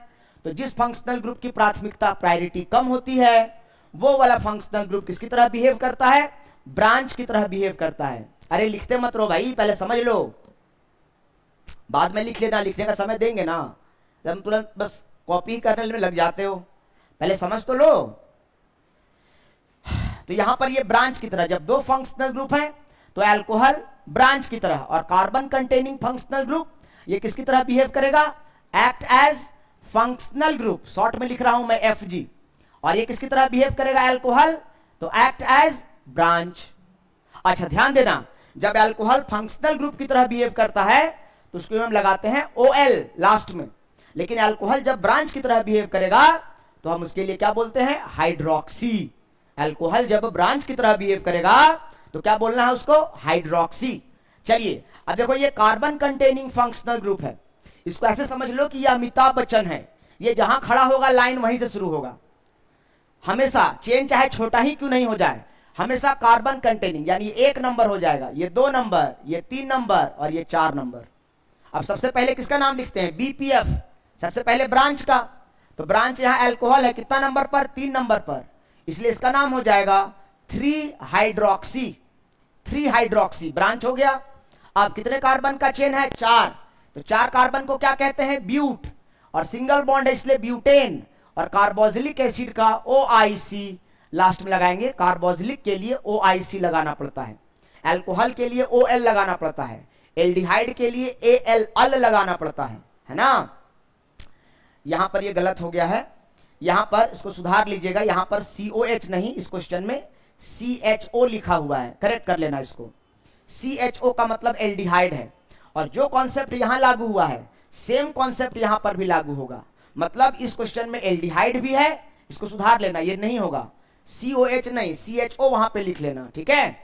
तो जिस फंक्शनल ग्रुप की प्राथमिकता, प्रायोरिटी कम होती है वो वाला फंक्शनल ग्रुप किसकी तरह बिहेव करता है, ब्रांच की तरह बिहेव करता है। अरे लिखते मत रहो भाई, पहले समझ लो, बाद में लिख लेना, लिखने का समय देंगे ना। तुम तुरंत बस कॉपी करने में लग जाते हो, पहले समझ तो लो। तो यहां पर ये ब्रांच की तरह, जब दो फंक्शनल ग्रुप हैं तो अल्कोहल ब्रांच की तरह, और कार्बन कंटेनिंग फंक्शनल ग्रुप ये किसकी तरह बिहेव करेगा, act as functional group, short में लिख रहा हूं मैं FG, और ये किसकी तरह बिहेव करेगा अल्कोहल, तो एक्ट एज ब्रांच। अच्छा ध्यान देना, जब अल्कोहल फंक्शनल ग्रुप की तरह बिहेव करता है तो उसको हम लगाते हैं OL लास्ट में, लेकिन अल्कोहल जब ब्रांच की तरह बिहेव करेगा तो हम उसके लिए क्या बोलते हैं, हाइड्रोक्सी। अल्कोहल जब ब्रांच की तरह बिहेव करेगा तो क्या बोलना है उसको, हाइड्रोक्सी। चलिए अब देखो, ये कार्बन कंटेनिंग फंक्शनल ग्रुप है, इसको ऐसे समझ लो कि ये अमिताभ बच्चन है, ये जहां खड़ा होगा लाइन वहीं से शुरू होगा, हमेशा चेन चाहे छोटा ही क्यों नहीं हो जाए, हमेशा कार्बन कंटेनिंग, यानी ये 1 नंबर हो जाएगा, ये 2 नंबर, ये 3 नंबर और ये 4 नंबर। अब सबसे पहले किसका नाम लिखते हैं, BPF, सबसे पहले ब्रांच का, तो ब्रांच यहां अल्कोहल है, कितना नंबर पर, 3 नंबर पर, इसलिए इसका नाम हो जाएगा 3 हाइड्रोक्सी। 3 हाइड्रोक्सी ब्रांच हो गया। अब कितने कार्बन का चेन है, 4, तो 4 कार्बन को क्या कहते हैं, ब्यूट, और सिंगल बॉन्ड है इसलिए ब्यूटेन, और कार्बोक्सिलिक एसिड का OIC लास्ट में लगाएंगे, कार्बोक्सिलिक के लिए OIC लगाना पड़ता है, अल्कोहल के लिए OL लगाना पड़ता है, एल्डिहाइड के लिए AL लगाना पड़ता है ना। यहां पर ये गलत हो गया है, यहां पर इसको सुधार लीजिएगा, यहां पर COH नहीं, इस क्वेश्चन में CHO लिखा हुआ है, करेक्ट कर लेना इसको। CHO का मतलब एल्डिहाइड है, और जो कॉन्सेप्ट यहां लागू हुआ है सेम कॉन्सेप्ट यहां पर भी लागू होगा, मतलब इस क्वेश्चन में एल्डिहाइड भी है, इसको सुधार लेना, ये नहीं होगा, COH नहीं, CHO वहां पे लिख लेना, ठीक है।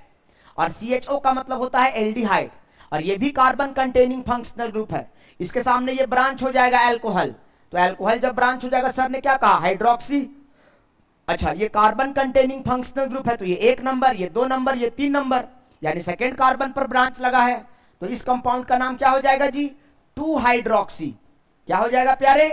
और CHO का मतलब होता है एल्डिहाइड, और ये भी कार्बन कंटेनिंग फंक्शनल ग्रुप है, इसके सामने ये ब्रांच हो जाएगा अल्कोहल, तो अल्कोहल जब ब्रांच हो जाएगा, सर ने क्या कहा, हाइड्रोक्सी। अच्छा, ये कार्बन कंटेनिंग फंक्शनल ग्रुप है, तो ये 1 नंबर, ये 2 नंबर, ये 3 नंबर, यानी सेकेंड कार्बन पर ब्रांच लगा है, तो इस कंपाउंड का नाम क्या हो जाएगा जी, 2 हाइड्रोक्सी। क्या हो जाएगा प्यारे,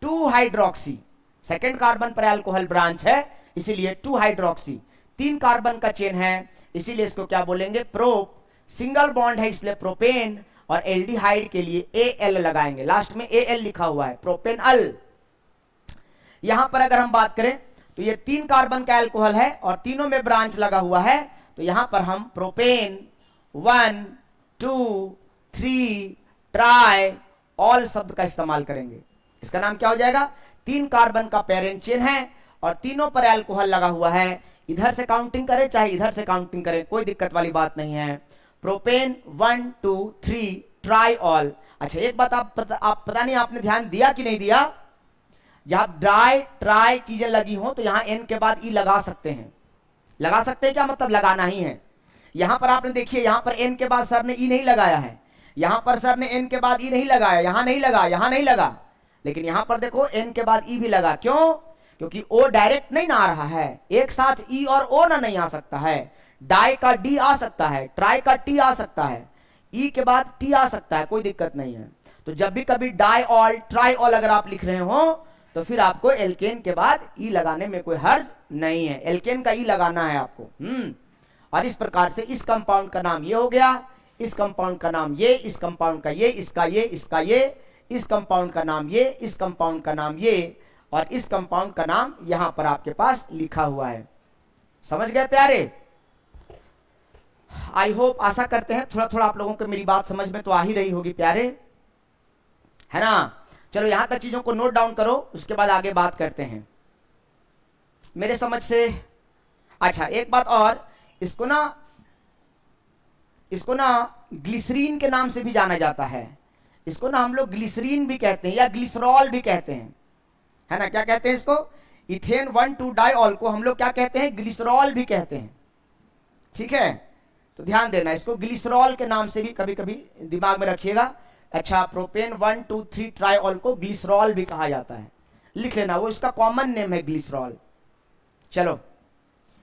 2 हाइड्रोक्सी। सेकेंड कार्बन पर अल्कोहल ब्रांच है इसीलिए 2 हाइड्रोक्सी। 3 कार्बन का चेन है इसीलिए इसको क्या बोलेंगे, प्रोप, सिंगल बॉन्ड है इसलिए प्रोपेन, और एल्डिहाइड के लिए AL लगाएंगे, लास्ट में AL लिखा हुआ है, प्रोपेनअल। यहां पर अगर हम बात करें तो ये 3 कार्बन का अल्कोहल है और तीनों में ब्रांच लगा हुआ है, तो यहां पर हम प्रोपेन 1 2 3 ट्राई ऑल शब्द का इस्तेमाल करेंगे। इसका नाम क्या हो जाएगा, 3 कार्बन का पेरेंट चेन है और तीनों पर अल्कोहल लगा हुआ है, इधर से काउंटिंग करें चाहे इधर से काउंटिंग करें, कोई दिक्कत वाली बात नहीं है। Propane 1 2 3 try all. अच्छा एक बात आप पता नहीं आपने ध्यान दिया कि नहीं दिया, जहां डाई ट्राई चीजें लगी हो तो यहां N के बाद E लगा सकते हैं। लगा सकते हैं क्या मतलब लगाना ही है। यहां पर आपने देखिए, यहां पर N के बाद सर ने E नहीं लगाया है, यहां पर सर ने N के बाद E नहीं लगाया, यहां नहीं लगा, यहां नहीं लगा, लेकिन यहां पर देखो N के बाद E भी लगा। क्यों? क्योंकि O डायरेक्ट नहीं ना आ रहा है, एक साथ E और O ना नहीं आ सकता है। डाई का D आ सकता है, ट्राई का T आ सकता है, E के बाद T आ सकता है, कोई दिक्कत नहीं है। तो जब भी कभी डाई ऑल ट्राई ऑल अगर आप लिख रहे हो तो फिर आपको एल्केन के बाद E लगाने में कोई हर्ज नहीं है, एल्केन का E लगाना है आपको। और इस प्रकार से इस कंपाउंड का नाम ये हो गया, इस कंपाउंड का नाम ये, इस कंपाउंड का ये, इसका ये, इसका ये, इस कंपाउंड का नाम ये, इस कंपाउंड का नाम ये, और इस कंपाउंड का नाम यहां पर आपके पास लिखा हुआ है। समझ गए प्यारे? आई होप, आशा करते हैं थोड़ा थोड़ा आप लोगों को मेरी बात समझ में तो आ ही रही होगी प्यारे, है ना। चलो यहां तक चीजों को नोट डाउन करो, उसके बाद आगे बात करते हैं मेरे समझ से। अच्छा एक बात और, इसको ना ग्लिसरीन के नाम से भी जाना जाता है, इसको ना हम लोग ग्लिसरीन भी कहते हैं या ग्लिसरॉल भी कहते हैं, है ना। क्या कहते हैं इसको? इथेन 1 2 डाइऑल को हम लोग क्या कहते हैं? ग्लिसरॉल भी कहते हैं, ठीक है। तो ध्यान देना, इसको ग्लिसरॉल के नाम से भी कभी कभी दिमाग में रखिएगा। अच्छा, प्रोपेन 1 2 3 ट्राइऑल को ग्लिसरॉल भी कहा जाता है, लिख लेना, वो इसका कॉमन नेम है ग्लिसरॉल। चलो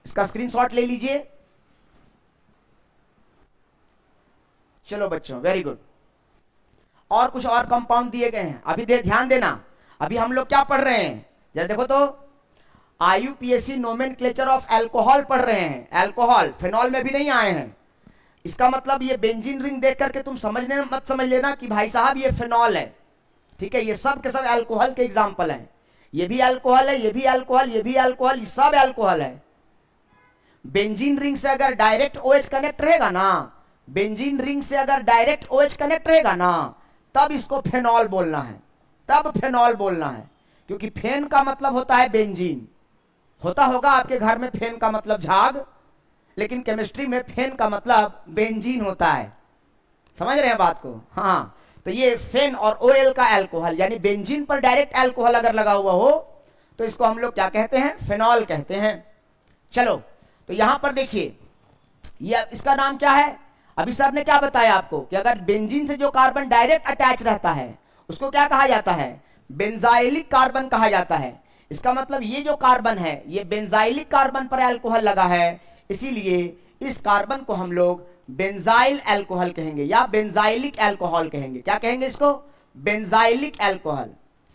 इसका स्क्रीनशॉट ले लीजिए। चलो बच्चों, वेरी गुड। और कुछ और कंपाउंड दिए गए हैं, अभी ध्यान देना, अभी हम लोग क्या पढ़ रहे हैं जरा देखो तो, IUPAC नोमेनक्लेचर ऑफ अल्कोहल पढ़ रहे हैं। अल्कोहल फेनॉल में भी नहीं आए हैं, इसका मतलब ये बेंजीन रिंग देख करके तुम समझने मत समझ लेना कि भाई साहब ये फेनॉल है, ठीक है, ये सब के सब अल्कोहल के एग्जाम्पल हैं। ये भी अल्कोहल है, ये भी अल्कोहल, ये भी अल्कोहल, ये सब अल्कोहल है। बेंजीन रिंग से अगर डायरेक्ट OH कनेक्ट रहेगा ना, बेंजीन रिंग से अगर डायरेक्ट OH कनेक्ट रहेगा ना, तब इसको फेनॉल बोलना है, तब फेनॉल बोलना है। क्योंकि फेन का मतलब होता है बेंजीन। होता होगा आपके घर में फेन का मतलब झाग, लेकिन केमिस्ट्री में फेन का मतलब बेंजीन होता है। समझ रहे हैं बात को? हाँ, तो ये फेन और OL का अल्कोहल, यानी बेंजीन पर डायरेक्ट अल्कोहल अगर लगा हुआ हो तो इसको हम लोग क्या कहते हैं? फेनॉल कहते हैं। चलो, तो यहां पर देखिए, ये इसका नाम क्या है? अभी सर ने क्या बताया आपको कि अगर बेंजीन से जो कार्बन डायरेक्ट अटैच रहता है उसको क्या कहा जाता है? बेंजाइलिक कार्बन कहा जाता है। इसका मतलब ये जो कार्बन है ये बेंजाइलिक कार्बन पर अल्कोहल लगा है, इसीलिए इस कार्बन को हम लोग बेंजाइल अल्कोहल कहेंगे या बेंजाइलिक अल्कोहल कहेंगे। क्या कहेंगे इसको? Benzylic alcohol.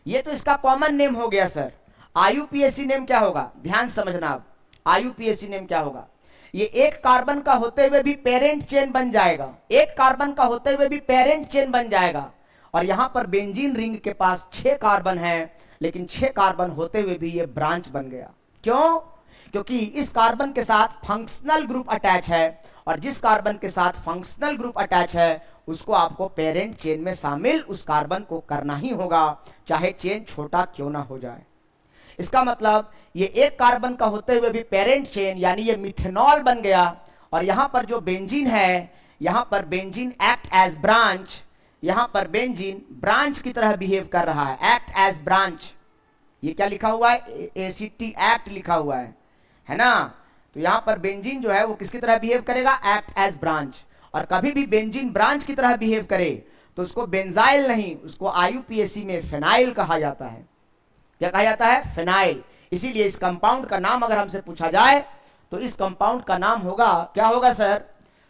ये तो इसका कॉमन नेम हो गया सर। IUPAC नेम क्या होगा? ध्यान समझना आप, IUPAC नेम क्या होगा? ये एक कार्बन का होते हुए भी पेरेंट चेन बन जाएगा, एक कार्बन का होते हुए भी पेरेंट चेन बन जाएगा। और यहां पर बेंजीन रिंग के पास 6 कार्बन है, लेकिन 6 कार्बन होते हुए भी ये ब्रांच बन गया। क्यों? क्योंकि इस कार्बन के साथ फंक्शनल ग्रुप अटैच है, और जिस कार्बन के साथ फंक्शनल ग्रुप अटैच है उसको आपको पेरेंट चेन में शामिल उस कार्बन को करना ही होगा, चाहे चेन छोटा क्यों ना हो जाए। इसका मतलब ये एक कार्बन का होते हुए भी पेरेंट चेन यानी ये मिथेनॉल बन गया। और यहां पर जो बेंजीन है, यहां पर बेंजीन एक्ट एज ब्रांच, यहां पर बेंजीन ब्रांच की तरह बिहेव कर रहा है, एक्ट एज ब्रांच। ये क्या लिखा हुआ है? ACT एक्ट लिखा हुआ है ना? तो यहां पर बेंजीन जो है वो किसकी तरह बिहेव करेगा? Act as branch. और कभी भी बेंजीन ब्रांच की तरह बिहेव करे तो उसको बेंजाइल नहीं, उसको IUPAC में फेनाइल कहा जाता है। क्या कहा जाता है? फेनाइल। इसीलिए इस कंपाउंड का नाम अगर हमसे पूछा जाए तो इस कंपाउंड का नाम होगा, क्या होगा सर?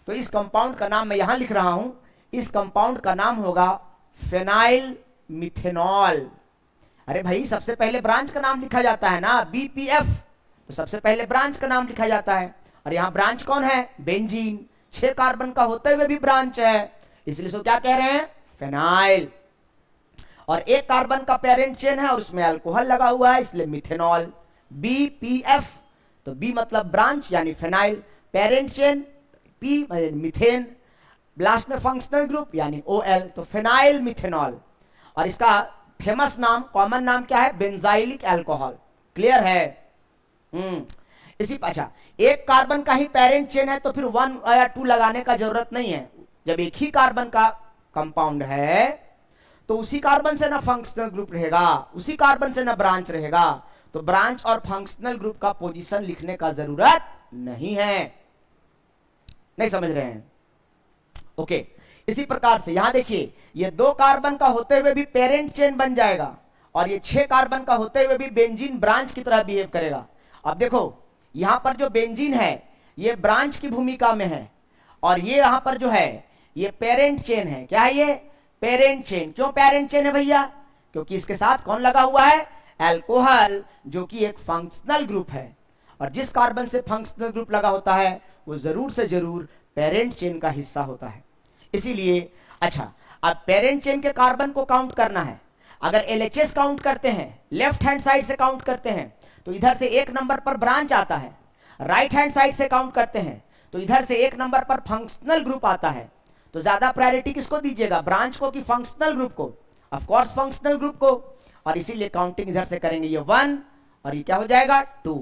तो इस कंपाउंड का नाम मैं यहां लिख रहा हूं, इस कंपाउंड का नाम होगा फेनाइल मिथेनॉल। अरे भाई, सबसे पहले ब्रांच का नाम लिखा जाता है ना, BPF, तो सबसे पहले ब्रांच का नाम लिखा जाता है। और यहां ब्रांच कौन है? बेंजीन। 6 कार्बन का होते हुए भी ब्रांच है, इसलिए इसको क्या कह रहे हैं? फेनाइल। और एक कार्बन का पेरेंट चेन है और उसमें अल्कोहल लगा हुआ है, इसलिए मिथेनॉल। BPF, तो B मतलब ब्रांच यानी phenyl, parent chain P methane, last में फंक्शनल ग्रुप यानी OL, तो फेनाइल मिथेनॉल। और इसका फेमस नाम, कॉमन नाम क्या है? Benzylic alcohol. क्लियर है? इसी अच्छा, एक कार्बन का ही पेरेंट चेन है तो फिर 1 या 2 लगाने का जरूरत नहीं है। जब एक ही कार्बन का कंपाउंड है तो उसी कार्बन से ना फंक्शनल ग्रुप रहेगा, उसी कार्बन से ना ब्रांच रहेगा, तो ब्रांच और फंक्शनल ग्रुप का पोजीशन लिखने का जरूरत नहीं है। नहीं समझ रहे हैं? ओके, इसी प्रकार से यहां देखिए, ये 2 कार्बन का होते हुए भी पेरेंट चेन बन जाएगा और ये 6 कार्बन का होते हुए भी बेंजीन ब्रांच की तरह बिहेव करेगा। अब देखो, यहां पर जो बेंजीन है ये ब्रांच की भूमिका में है, और ये यहां पर जो है ये पेरेंट चेन है। क्या है ये? Parent chain. क्यों पेरेंट चेन है भैया? क्योंकि इसके साथ कौन लगा हुआ है? अल्कोहल, जो कि एक फंक्शनल ग्रुप है। और जिस कार्बन से फंक्शनल ग्रुप लगा होता है वो जरूर से जरूर पेरेंट चेन का हिस्सा होता है। इसीलिए अच्छा, अब पेरेंट चेन के कार्बन को काउंट करना है। अगर LHS काउंट करते हैं, लेफ्ट हैंड साइड से काउंट करते हैं तो इधर से 1 नंबर पर ब्रांच आता है। राइट हैंड साइड से काउंट करते हैं तो इधर से 1 नंबर पर फंक्शनल ग्रुप आता है। तो ज्यादा प्रायोरिटी किसको दीजिएगा? ब्रांच को कि फंक्शनल ग्रुप को? ऑफ कोर्स फंक्शनल ग्रुप को। और इसीलिए काउंटिंग इधर से करेंगे, ये 1 और ये क्या हो जाएगा? 2।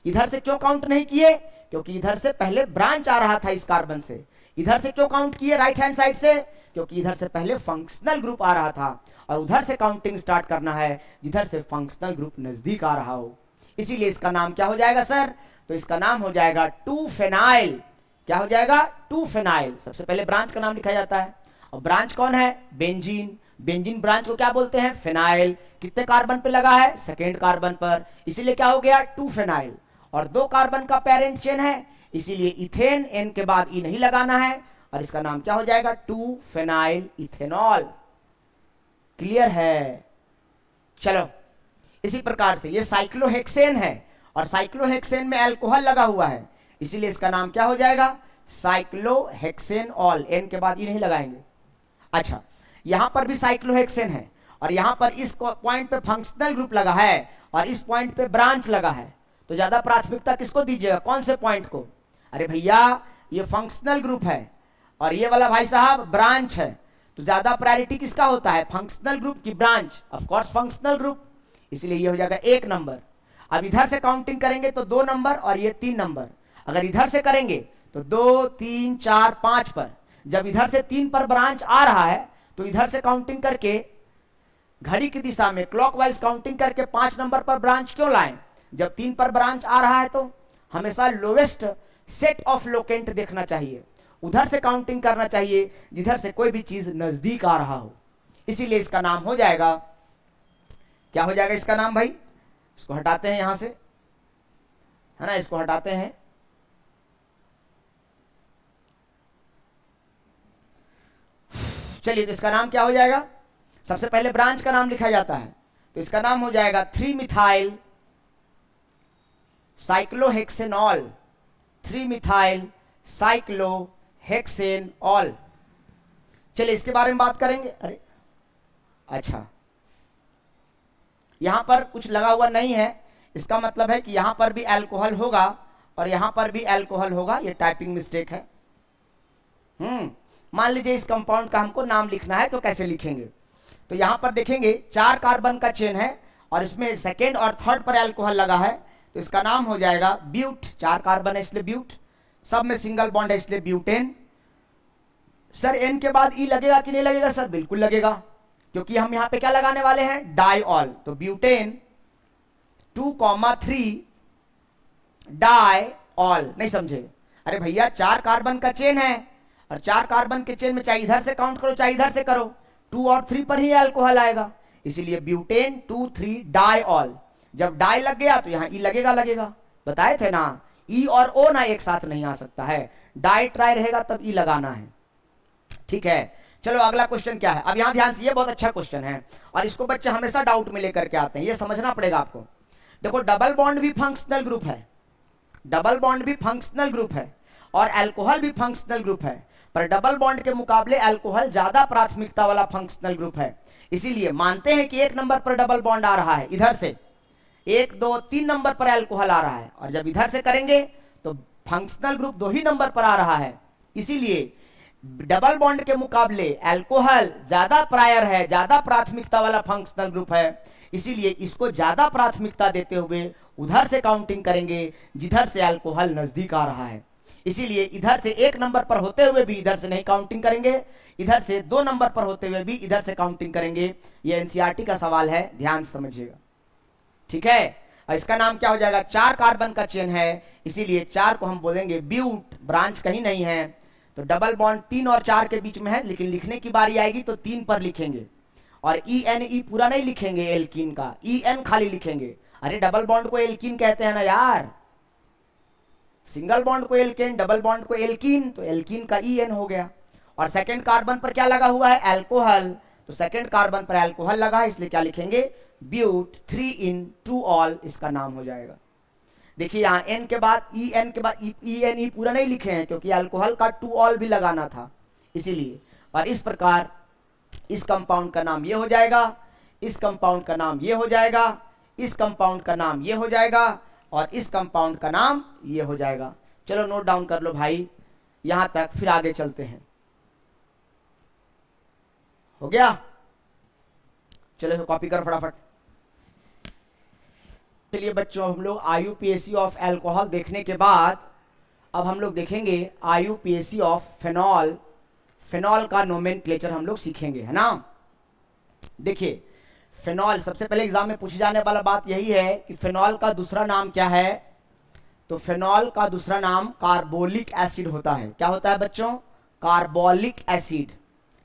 इधर से क्यों काउंट नहीं किए? क्योंकि इधर से पहले ब्रांच आ रहा था इस कार्बन से। इधर से क्यों काउंट किए राइट हैंड साइड से? क्योंकि इधर से पहले फंक्शनल ग्रुप आ रहा था, और उधर से काउंटिंग स्टार्ट करना है जिधर से फंक्शनल ग्रुप नजदीक आ रहा हो। इसीलिए इसका नाम क्या हो जाएगा सर? तो इसका नाम हो जाएगा 2 फेनाइल। क्या हो जाएगा? 2 फेनाइल। सबसे पहले ब्रांच का नाम लिखा जाता है, और ब्रांच कौन है? बेंजीन। बेंजीन ब्रांच को क्या बोलते हैं? फेनाइल। कितने कार्बन पे लगा है? 2nd कार्बन पर, इसीलिए क्या हो गया? 2 फेनाइल। और 2 कार्बन का पेरेंट चेन है, इसीलिए इथेन, N के बाद E नहीं लगाना है, और इसका नाम क्या हो जाएगा? 2 फेनाइल इथेनॉल। क्लियर है? चलो, इसी प्रकार से ये साइक्लोहेक्सेन है, और साइक्लोहेक्सेन में अल्कोहल लगा हुआ है, इसीलिए इसका नाम क्या हो जाएगा? साइक्लोहेक्सेनॉल। N के बाद E नहीं लगाएंगे। अच्छा, यहां पर भी साइक्लोहेक्सेन है, और यहां पर इस पॉइंट पे फंक्शनल ग्रुप लगा है और इस पॉइंट पे ब्रांच लगा है, तो ज्यादा प्राथमिकता किसको दीजिएगा, कौन से पॉइंट को? अरे भैया ये फंक्शनल ग्रुप है और ये वाला भाई साहब ब्रांच है, तो ज्यादा प्रायोरिटी किसका होता है, फंक्शनल ग्रुप की branch? Of course functional group, इसलिए ये हो जाएगा 1 नंबर। अब इधर से काउंटिंग करेंगे तो 2 नंबर और ये 3 नंबर। अगर इधर से करेंगे तो 2 3 4 5 पर, जब इधर से 3 पर ब्रांच आ रहा है तो इधर से काउंटिंग करके घड़ी की दिशा में क्लॉकवाइज काउंटिंग करके 5 नंबर पर ब्रांच क्यों लाएं? जब 3 पर ब्रांच आ रहा है तो हमेशा लोवेस्ट सेट ऑफ लोकेंट देखना चाहिए, उधर से काउंटिंग करना चाहिए जिधर से कोई भी चीज नजदीक आ रहा हो। इसीलिए इसका नाम हो जाएगा, क्या हो जाएगा इसका नाम भाई? इसको हटाते हैं यहां से, है ना, इसको हटाते हैं। चलिए, तो इसका नाम क्या हो जाएगा? सबसे पहले ब्रांच का नाम लिखा जाता है, तो इसका नाम हो जाएगा 3-मिथाइल साइक्लोहेक्सेनॉल, 3-मिथाइल साइक्लोहेक्सेनॉल। चलिए इसके बारे में बात करेंगे। अरे अच्छा, यहां पर कुछ लगा हुआ नहीं है, इसका मतलब है कि यहां पर भी अल्कोहल होगा और यहां पर भी अल्कोहल होगा, ये टाइपिंग मिस्टेक है। मान लीजिए इस कंपाउंड का हमको नाम लिखना है तो कैसे लिखेंगे? तो यहां पर देखेंगे 4 कार्बन का चेन है और इसमें सेकेंड और थर्ड पर अल्कोहल लगा है, तो इसका नाम हो जाएगा ब्यूट। 4 कार्बन है इसलिए ब्यूट, सब में सिंगल बॉन्ड है इसलिए ब्यूटेन। सर एन के बाद ई लगेगा कि नहीं लगेगा? सर बिल्कुल लगेगा, क्योंकि हम यहां पे क्या लगाने वाले हैं, डाइऑल। तो ब्यूटेन 2,3 डाइऑल। नहीं समझे? अरे भैया 4 कार्बन का चेन है और 4 कार्बन के चेन में चाहे इधर से काउंट करो चाहे इधर से करो, 2 और 3 पर ही अल्कोहल आएगा, इसीलिए ब्यूटेन 2,3 डाइऑल। जब डाई लग गया तो यहां ई लगेगा, बताए थे ना, ई और ओ ना एक साथ नहीं आ सकता है, डाई ट्राई रहेगा तब ई लगाना है। ठीक है, चलो अगला क्वेश्चन क्या है? अब यहां ध्यान से, ये बहुत अच्छा क्वेश्चन है और इसको बच्चे हमेशा डाउट में लेकर के आते हैं, ये समझना पड़ेगा आपको। देखो डबल बॉन्ड भी फंक्शनल ग्रुप है, डबल बॉन्ड भी फंक्शनल ग्रुप है और अल्कोहल भी फंक्शनल ग्रुप है, पर डबल बॉन्ड के मुकाबले अल्कोहल ज्यादा प्राथमिकता वाला फंक्शनल ग्रुप है। इसीलिए मानते हैं कि 1 नंबर पर डबल बॉन्ड आ रहा है, इधर से 1 2 3 नंबर पर अल्कोहल आ रहा है, और जब इधर से करेंगे तो फंक्शनल ग्रुप 2 ही नंबर पर आ रहा है। इसीलिए डबल बॉन्ड के मुकाबले अल्कोहल ज्यादा प्रायर है, ज्यादा प्राथमिकता वाला फंक्शनल ग्रुप है, इसीलिए इसको ज्यादा प्राथमिकता देते हुए उधर से काउंटिंग करेंगे जिधर से अल्कोहल नजदीक आ रहा है। इसीलिए इधर से 1 नंबर पर होते हुए भी इधर से नहीं काउंटिंग करेंगे, इधर से 2 नंबर पर होते हुए भी इधर से काउंटिंग करेंगे। ये एनसीईआरटी का सवाल है, ध्यान से समझिएगा। ठीक है, और इसका नाम क्या हो जाएगा? 4 कार्बन का चेन है, इसीलिए 4 को हम बोलेंगे ब्यूट, ब्रांच कहीं नहीं है, तो डबल बॉन्ड 3 और 4 के बीच में है, लेकिन लिखने की बारी आएगी तो 3 पर लिखेंगे और ई पूरा नहीं लिखेंगे, एल्कीन का EN खाली लिखेंगे। अरे डबल बॉन्ड को एल्कीन कहते हैं ना यार, सिंगल बॉन्ड को एल्केन, डबल बॉन्ड को एल्कीन, तो एल्कीन का EN हो गया। और सेकेंड कार्बन पर क्या लगा हुआ है? अल्कोहल, तो सेकेंड कार्बन पर अल्कोहल लगा है, इसलिए क्या लिखेंगे? ब्यूट 3-in-2-ol, इसका नाम हो जाएगा। देखिए यहाँ N के बाद EN के बाद EN पूरा नहीं लिखे हैं क्योंकि अल्कोहल का 2-ol भी लगाना था, इसीलिए। और इस प्रकार इस कंपाउंड का नाम ये हो जाएगा, इस कंपाउंड का नाम ये हो जाएगा, इस कंपाउंड का नाम ये हो जाएगा और इस कंपाउंड का नाम ये हो जाएगा। चलो नोट डाउन कर लो भाई यहां तक, फिर आगे चलते हैं। हो गया? चलो कॉपी कर फटाफट। चलिए बच्चों, हम लोग IUPAC ऑफ अल्कोहल देखने के बाद अब हम लोग देखेंगे IUPAC ऑफ फेनॉल। फेनॉल का नोमेनक्लेचर हम लोग सीखेंगे, है ना। देखिए फेनॉल, सबसे पहले एग्जाम में पूछी जाने वाला बात यही है कि फेनॉल का दूसरा नाम क्या है? तो फेनॉल का दूसरा नाम कार्बोलिक एसिड होता है। क्या होता है बच्चों? Carbolic acid.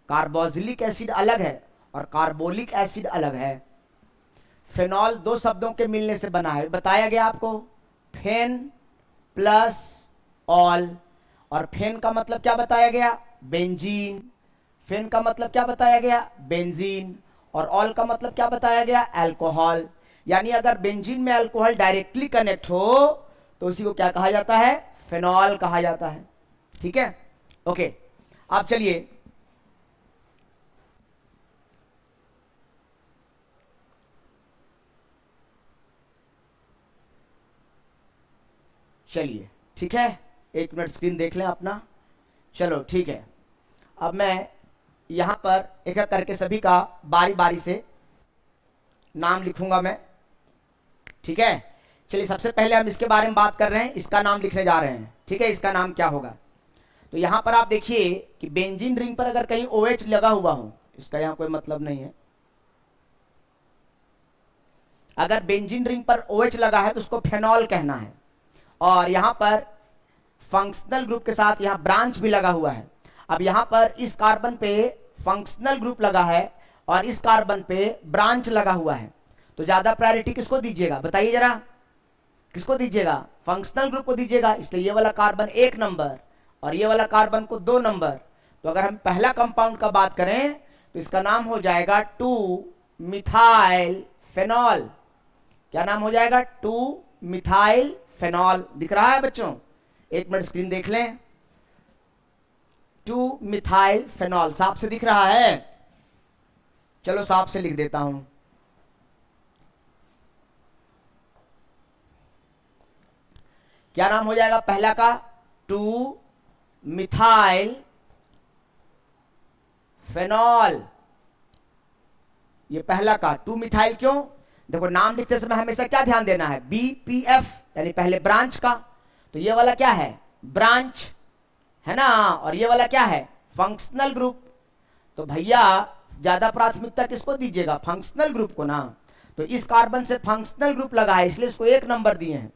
कार्बोक्सिलिक एसिड अलग है और कार्बोलिक एसिड अलग है। फेनॉल 2 शब्दों के मिलने से बना है, बताया गया आपको, फेन प्लस ऑल। और फेन का मतलब क्या बताया गया? बेंजीन। फेन का मतलब क्या बताया गया? बेंजीन। और ऑल का मतलब क्या बताया गया? अल्कोहल। यानी अगर बेंजीन में अल्कोहल डायरेक्टली कनेक्ट हो तो उसी को क्या कहा जाता है? फेनॉल कहा जाता है। ठीक है, ओके। अब चलिए चलिए ठीक है, 1 मिनट स्क्रीन देख लें अपना। चलो ठीक है, अब मैं यहाँ पर एक एक करके सभी का बारी बारी से नाम लिखूंगा मैं, ठीक है। चलिए सबसे पहले हम इसके बारे में बात कर रहे हैं, इसका नाम लिखने जा रहे हैं, ठीक है। इसका नाम क्या होगा? तो यहाँ पर आप देखिए कि बेंजीन रिंग पर अगर कहीं OH लगा हुआ हो, इसका यहाँ कोई मतलब नहीं है। अगर बेंजीन रिंग पर OH लगा है तो उसको फेनॉल कहना है। और यहाँ पर फंक्शनल ग्रुप के साथ यहाँ ब्रांच भी लगा हुआ है। अब यहाँ पर इस कार्बन पे फंक्शनल ग्रुप लगा है और इस कार्बन पे ब्रांच लगा हुआ है, तो ज्यादा प्रायोरिटी किसको दीजिएगा बताइए जरा, किसको दीजिएगा? फंक्शनल ग्रुप को दीजिएगा। इसलिए ये वाला कार्बन 1 नंबर और ये वाला कार्बन को 2 नंबर। तो अगर हम पहला कंपाउंड का बात करें तो इसका नाम हो जाएगा 2 मिथाइल फेनॉल। क्या नाम हो जाएगा? 2 मिथाइल फेनॉल। दिख रहा है बच्चों? 1 मिनट स्क्रीन देख लें। 2 मिथाइल फेनॉल साफ से दिख रहा है? चलो साफ से लिख देता हूं। क्या नाम हो जाएगा पहला का? 2 मिथाइल फेनॉल। ये पहला का 2 मिथाइल। क्यों? देखो नाम लिखते समय हमेशा क्या ध्यान देना है? BPF यानी पहले ब्रांच का। तो ये वाला क्या है? ब्रांच है ना। और ये वाला क्या है? Functional group. तो भैया ज्यादा प्राथमिकता किसको दीजिएगा? फंक्शनल ग्रुप को ना। तो इस कार्बन से फंक्शनल ग्रुप लगा है इसलिए इसको 1 नंबर दिए हैं।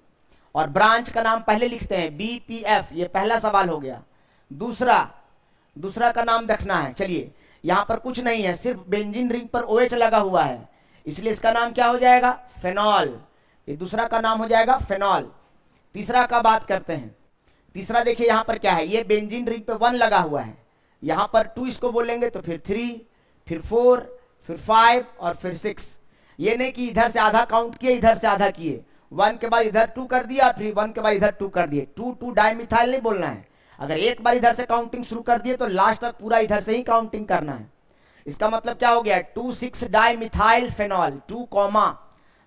और ब्रांच का नाम पहले लिखते हैं BPF। ये पहला सवाल हो गया। दूसरा का नाम देखना है। चलिए यहां पर कुछ नहीं है, सिर्फ बेंजीन रिंग पर OH लगा हुआ है इसलिए इसका नाम क्या हो जाएगा? फेनॉल। ये दूसरा का नाम हो जाएगा फेनॉल। तीसरा का बात करते हैं। तीसरा देखिए यहां पर क्या है? ये बेंजीन रिंग पे 1 लगा हुआ है, यहां पर 2 इसको बोलेंगे तो फिर 3, फिर 4, फिर 5 और फिर 6। ये नहीं कि इधर से आधा काउंट किए इधर से आधा किए, 1 के बाद इधर 2 कर दिया फिर 1 के बाद इधर 2 कर दिए। 2 डाइमिथाइल नहीं बोलना है। अगर एक बार इधर से काउंटिंग शुरू कर दिए तो लास्ट तक पूरा इधर से ही काउंटिंग करना है। इसका मतलब क्या हो गया? 2,6 डाइमिथाइल फेनॉल। 2 कॉमा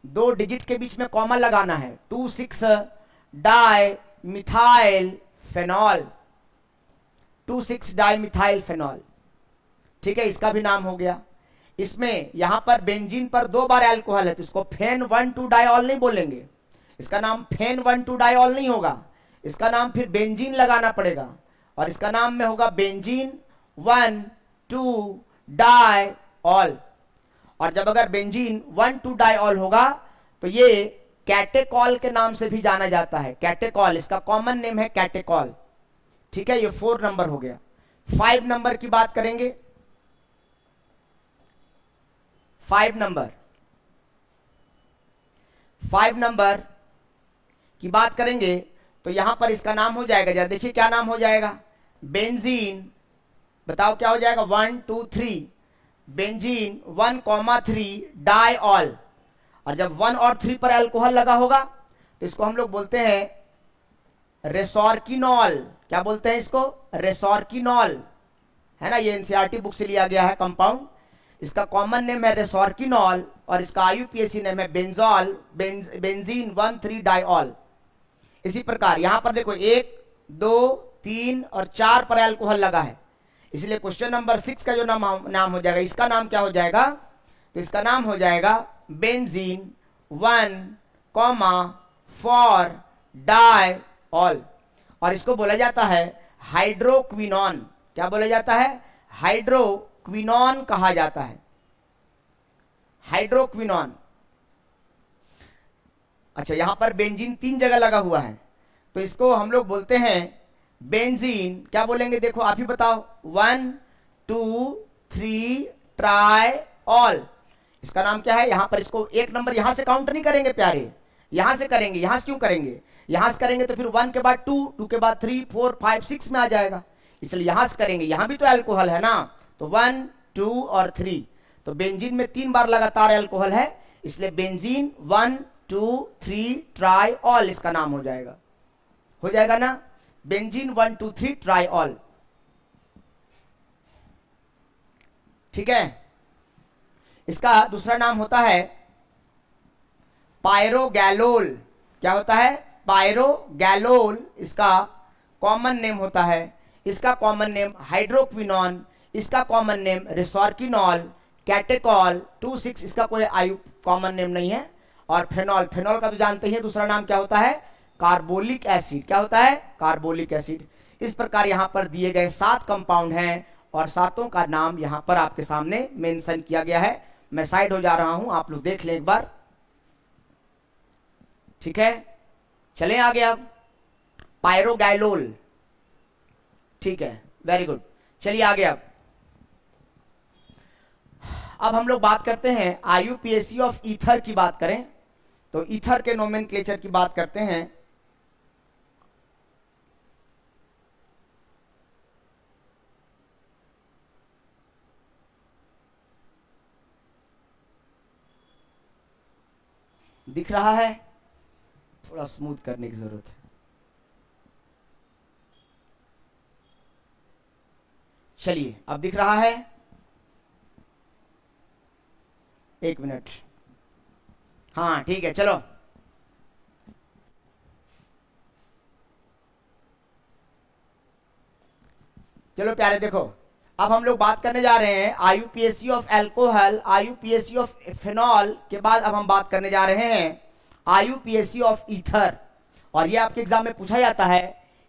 2 डिजिट के बीच में कॉमा लगाना है। 2,6 डाइमिथाइल फेनॉल। 2,6 dimethyl phenol. ठीक है, इसका भी नाम हो गया। इसमें यहां पर बेंजीन पर 2 बार अल्कोहल है तो इसको फेन 1,2 डाइऑल नहीं बोलेंगे। इसका नाम फेन 1,2 डाइऑल नहीं होगा, इसका नाम फिर बेंजीन लगाना पड़ेगा और इसका नाम में होगा बेंजीन 1,2 डाइऑल। और जब अगर बेंजीन 1,2 डाइऑल होगा तो ये कैटेकॉल के नाम से भी जाना जाता है। कैटेकॉल, इसका कॉमन नेम है कैटेकॉल। ठीक है, ये 4 नंबर हो गया। 5 नंबर की बात करेंगे। 5 नंबर की बात करेंगे तो यहां पर इसका नाम हो जाएगा, जरा देखिए क्या नाम हो जाएगा? बेंजीन। बताओ क्या हो जाएगा? 1, 2, 3 बेंजीन 1,3 डाइऑल। और जब 1 और 3 पर अल्कोहल लगा होगा तो इसको हम लोग बोलते हैं रेसोर्किनॉल। क्या बोलते हैं इसको? रेसोर्किनॉल, है ना। ये एनसीईआरटी बुक से लिया गया है कंपाउंड। इसका कॉमन नेम है रेसोर्किनॉल और इसका आईयूपीएसी नेम है बेंजोल, बेंजीन 1,3 डाइऑल। इसी प्रकार यहां पर देखो 1, 2, 3 और 4 पर अल्कोहल लगा है, इसलिए क्वेश्चन नंबर 6 का जो नाम हो जाएगा, इसका नाम क्या हो जाएगा? तो इसका नाम हो जाएगा बेंजीन 1,4 डाइऑल। और इसको बोला जाता है हाइड्रोक्विनॉन। क्या बोला जाता है? हाइड्रोक्विनॉन कहा जाता है। हाइड्रोक्विनॉन। अच्छा, यहां पर बेंजीन 3 जगह लगा हुआ है तो इसको हम लोग बोलते हैं बेंजीन, क्या बोलेंगे? देखो आप ही बताओ। 1, 2, 3 ट्राइऑल। इसका नाम क्या है? यहां पर इसको 1 नंबर यहां से काउंट नहीं करेंगे प्यारे, यहां से करेंगे। यहां से क्यों करेंगे? यहां से करेंगे तो फिर 1 के बाद 2, 2 के बाद 3, 4, 5, 6 में आ जाएगा, इसलिए यहां से करेंगे। यहां भी तो अल्कोहल है ना, तो 1, 2 और 3। तो बेंजीन में 3 बार लगातार अल्कोहल है, इसलिए बेंजीन 1, 2, 3 ट्राइऑल इसका नाम हो जाएगा। हो जाएगा ना? बेंजीन 1, 2, 3 ट्राइऑल। ठीक है। इसका दूसरा नाम होता है पायरोगैलोल। क्या होता है? पायरोगैलोल इसका कॉमन नेम होता है, इसका कॉमन नेम हाइड्रोक्विनॉन, इसका कॉमन नेम रिसोर्किनॉल, कैटेकॉल 2,6 इसका कोई आयु कॉमन नेम नहीं है। और फेनॉल, फेनॉल का तो जानते ही दूसरा नाम क्या होता है, कार्बोलिक एसिड। क्या होता है, कार्बोलिक एसिड। इस प्रकार यहां पर दिए गए 7 कंपाउंड हैं और सातों का नाम यहां पर आपके सामने मेंशन किया गया है। मैं साइड हो जा रहा हूं, आप लोग देख लें एक बार, ठीक है। चलें आगे अब, पायरोगैलोल, ठीक है, वेरी गुड। चलिए आगे अब हम लोग बात करते हैं आईयूपीएसी ऑफ ईथर की बात करें तो ईथर के नोमेनक्लेचर की बात करते हैं। दिख रहा है, थोड़ा स्मूथ करने की जरूरत है। चलिए अब दिख रहा है, एक मिनट, हाँ ठीक है। चलो चलो प्यारे, देखो अब हम लोग बात करने जा रहे हैं IUPAC of alcohol, IUPAC of phenol के बाद अब हम बात करने जा रहे हैं आईयूपीएसी ऑफ ईथर। और ये आपके एग्जाम में पूछा जाता है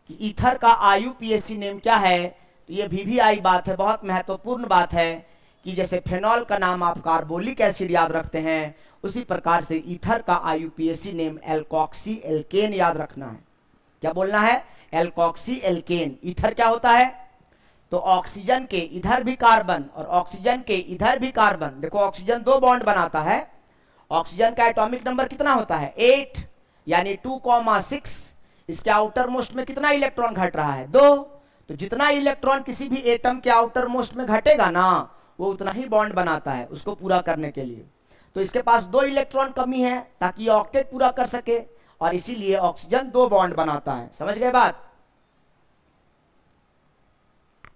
कि ईथर का आईयूपीएसी नेम क्या है। तो ये वीवीआई बात है, बहुत महत्वपूर्ण बात है कि जैसे फेनॉल का नाम आप कार्बोलिक एसिड याद रखते हैं, उसी प्रकार से ईथर का आईयूपीएसी नेम एल्कोक्सी एल्केन याद रखना है। क्या बोलना है, एल्कोक्सी एल्केन। ईथर क्या होता है, तो ऑक्सीजन के इधर भी कार्बन और ऑक्सीजन के इधर भी कार्बन, देखो ऑक्सीजन 2 बॉन्ड बनाता है। ऑक्सीजन का एटॉमिक नंबर कितना होता है, 8, यानी 2,6। इसके आउटर मोस्ट में कितना इलेक्ट्रॉन घट रहा है, 2। तो जितना इलेक्ट्रॉन किसी भी एटम के आउटर मोस्ट में घटेगा ना, वो उतना ही बॉन्ड बनाता है उसको पूरा करने के लिए। तो इसके पास 2 इलेक्ट्रॉन कमी है ताकि ये ऑक्टेट पूरा कर सके, और इसीलिए ऑक्सीजन 2 बॉन्ड बनाता है। समझ गए बात।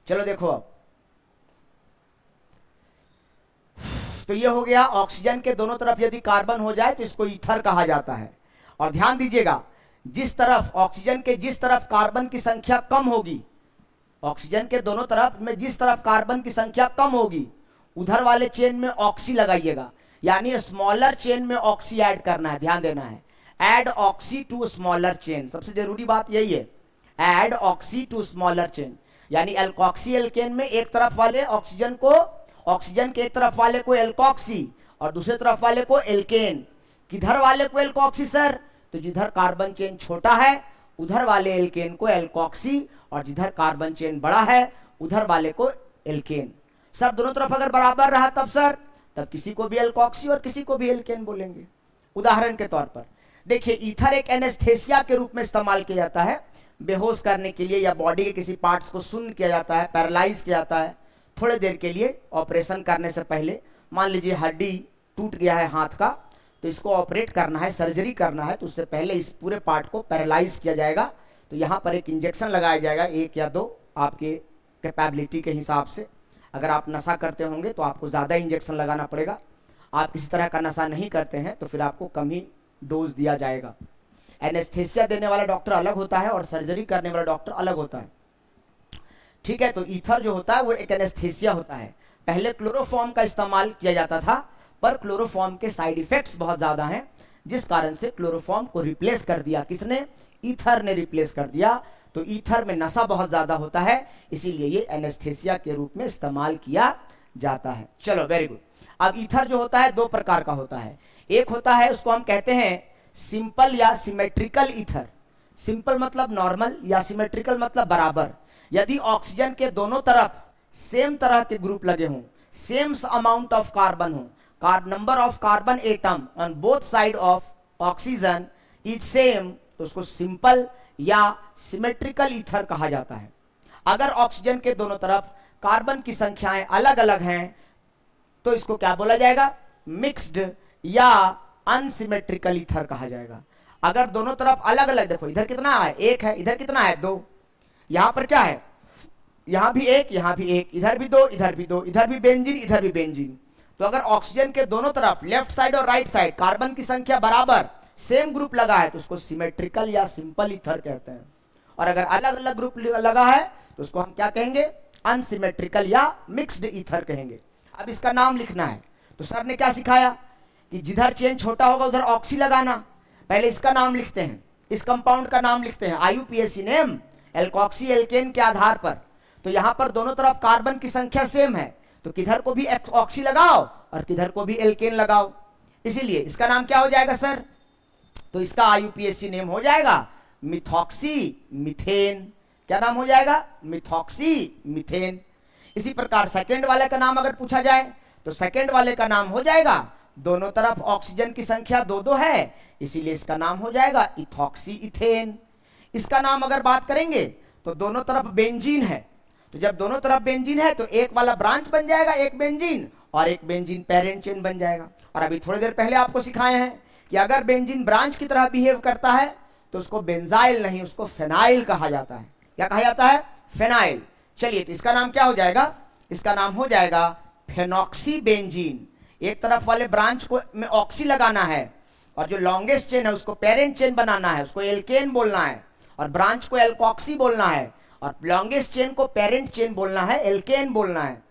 चलो देखो अब, तो ये हो गया ऑक्सीजन के दोनों तरफ यदि कार्बन हो जाए तो इसको ईथर कहा जाता है। और ध्यान दीजिएगा, जिस तरफ ऑक्सीजन के जिस तरफ कार्बन की संख्या कम होगी, ऑक्सीजन के दोनों तरफ में जिस तरफ कार्बन की संख्या कम होगी, उधर वाले चेन में ऑक्सी लगाइएगा, यानी स्मॉलर चेन में ऑक्सी ऐड करना है। ध्यान देना है, add oxy to smaller chain, सबसे जरूरी बात यही है, add oxy to smaller chain. यानी एल्कोक्सी एल्केन में एक तरफ वाले ऑक्सीजन को, ऑक्सीजन के एक तरफ वाले को एल्कोक्सी और दूसरे तरफ वाले को एल्केन। किधर वाले को एल्कोक्सी सर, तो जिधर कार्बन चेन छोटा है उधर वाले एल्केन को एल्कोक्सी, और जिधर कार्बन चेन बड़ा है उधर वाले को एल्केन। सर दोनों तरफ अगर बराबर रहा तब सर, तब किसी को भी एल्कोक्सी और किसी को भी एल्केन बोलेंगे। उदाहरण के तौर पर देखिए, ईथर एक एनेस्थेसिया के रूप में इस्तेमाल किया जाता है, बेहोश करने के लिए, या बॉडी के किसी पार्ट्स को शून्य किया जाता है, पैरालाइज किया जाता है थोड़े देर के लिए ऑपरेशन करने से पहले। मान लीजिए हड्डी टूट गया है हाथ का, तो इसको ऑपरेट करना है, सर्जरी करना है, तो उससे पहले इस पूरे पार्ट को पैरालाइज किया जाएगा। तो यहाँ पर एक इंजेक्शन लगाया जाएगा, 1 या 2 आपके कैपेबिलिटी के हिसाब से। अगर आप नशा करते होंगे तो आपको ज़्यादा इंजेक्शन लगाना पड़ेगा, आप किसी तरह का नशा नहीं करते हैं तो फिर आपको कम ही डोज दिया जाएगा। एनेस्थेसिया देने वाला डॉक्टर अलग होता है और सर्जरी करने वाला डॉक्टर अलग होता है, ठीक है। तो ईथर जो होता है वो एक एनेस्थेसिया होता है। पहले क्लोरोफॉर्म का इस्तेमाल किया जाता था, पर क्लोरोफॉर्म के साइड इफेक्ट्स बहुत ज़्यादा हैं, जिस कारण से क्लोरोफॉर्म को रिप्लेस कर दिया। किसने, ईथर ने रिप्लेस कर दिया। तो ईथर में नशा बहुत ज़्यादा होता है, इसीलिए ये एनेस्थेसिया के रूप में इस्तेमाल किया जाता है। चलो वेरी गुड। अब ईथर जो होता है 2 प्रकार का होता है। एक होता है, उसको हम कहते हैं सिंपल या सिमेट्रिकल ईथर। सिंपल मतलब नॉर्मल, या सिमेट्रिकल मतलब बराबर। यदि ऑक्सीजन के दोनों तरफ सेम तरह के ग्रुप लगे हों, सेम अमाउंट ऑफ कार्बन हो, number of carbon atom on both side of oxygen is same, तो उसको सिंपल या सिमेट्रिकल ईथर कहा जाता है। अगर ऑक्सीजन के दोनों तरफ कार्बन की संख्याएं अलग अलग हैं तो इसको क्या बोला जाएगा, मिक्स्ड या अनसिमेट्रिकल ईथर कहा जाएगा। अगर दोनों तरफ अलग अलग, देखो इधर कितना है, 1 है, इधर कितना है, 2, यहां पर क्या है, यहां भी 1, यहां भी 1, इधर भी 2, इधर भी 2, इधर भी बेंजीन, इधर भी बेंजीन। तो अगर ऑक्सीजन के दोनों तरफ लेफ्ट साइड और राइट साइड कार्बन की संख्या बराबर, सेम ग्रुप लगा है तो उसको सिमेट्रिकल या सिंपल ईथर कहते हैं, और अगर अलग अलग ग्रुप लगा है तो उसको हम क्या कहेंगे, अनसिमेट्रिकल या मिक्स्ड ईथर कहेंगे। अब इसका नाम लिखना है, तो सर ने क्या सिखाया कि जिधर चेन छोटा होगा उधर ऑक्सी लगाना। पहले इसका नाम लिखते हैं, इस कंपाउंड का नाम लिखते हैं, IUPAC नेम एल्कोक्सी एल्केन के आधार पर। तो यहां पर दोनों तरफ कार्बन की संख्या सेम है, तो किधर को भी ऑक्सी लगाओ और किधर को भी एल्केन लगाओ, इसीलिए इसका नाम क्या हो जाएगा सर, तो इसका IUPAC नेम हो जाएगा मिथॉक्सी मीथेन। क्या नाम हो जाएगा, मिथॉक्सी मीथेन। इसी प्रकार सेकेंड वाले का नाम अगर पूछा जाए तो सेकेंड वाले का नाम हो जाएगा, दोनों तरफ ऑक्सीजन की संख्या 2-2 है, इसीलिए इसका नाम हो जाएगा इथॉक्सी इथेन। इसका नाम अगर बात करेंगे तो दोनों तरफ बेंजीन है, तो जब दोनों तरफ बेंजीन है तो एक वाला ब्रांच बन जाएगा एक बेंजीन, और एक बेंजीन पेरेंट चेन बन जाएगा। और अभी थोड़ी देर पहले आपको सिखाए हैं कि अगर बेंजीन ब्रांच की तरह बिहेव करता है तो उसको बेंजाइल नहीं, उसको फेनाइल कहा जाता है। क्या कहा जाता है, फेनाइल। चलिए, तो इसका नाम क्या हो जाएगा, इसका नाम हो जाएगा फेनॉक्सी बेंजीन। एक तरफ वाले ब्रांच को में ऑक्सी लगाना है, और जो लॉन्गेस्ट चेन है उसको पेरेंट चेन बनाना है, उसको एल्केन बोलना है, और ब्रांच को एल्कोक्सी बोलना है, और लॉन्गेस्ट चेन को पेरेंट चेन बोलना है, एल्केन बोलना है।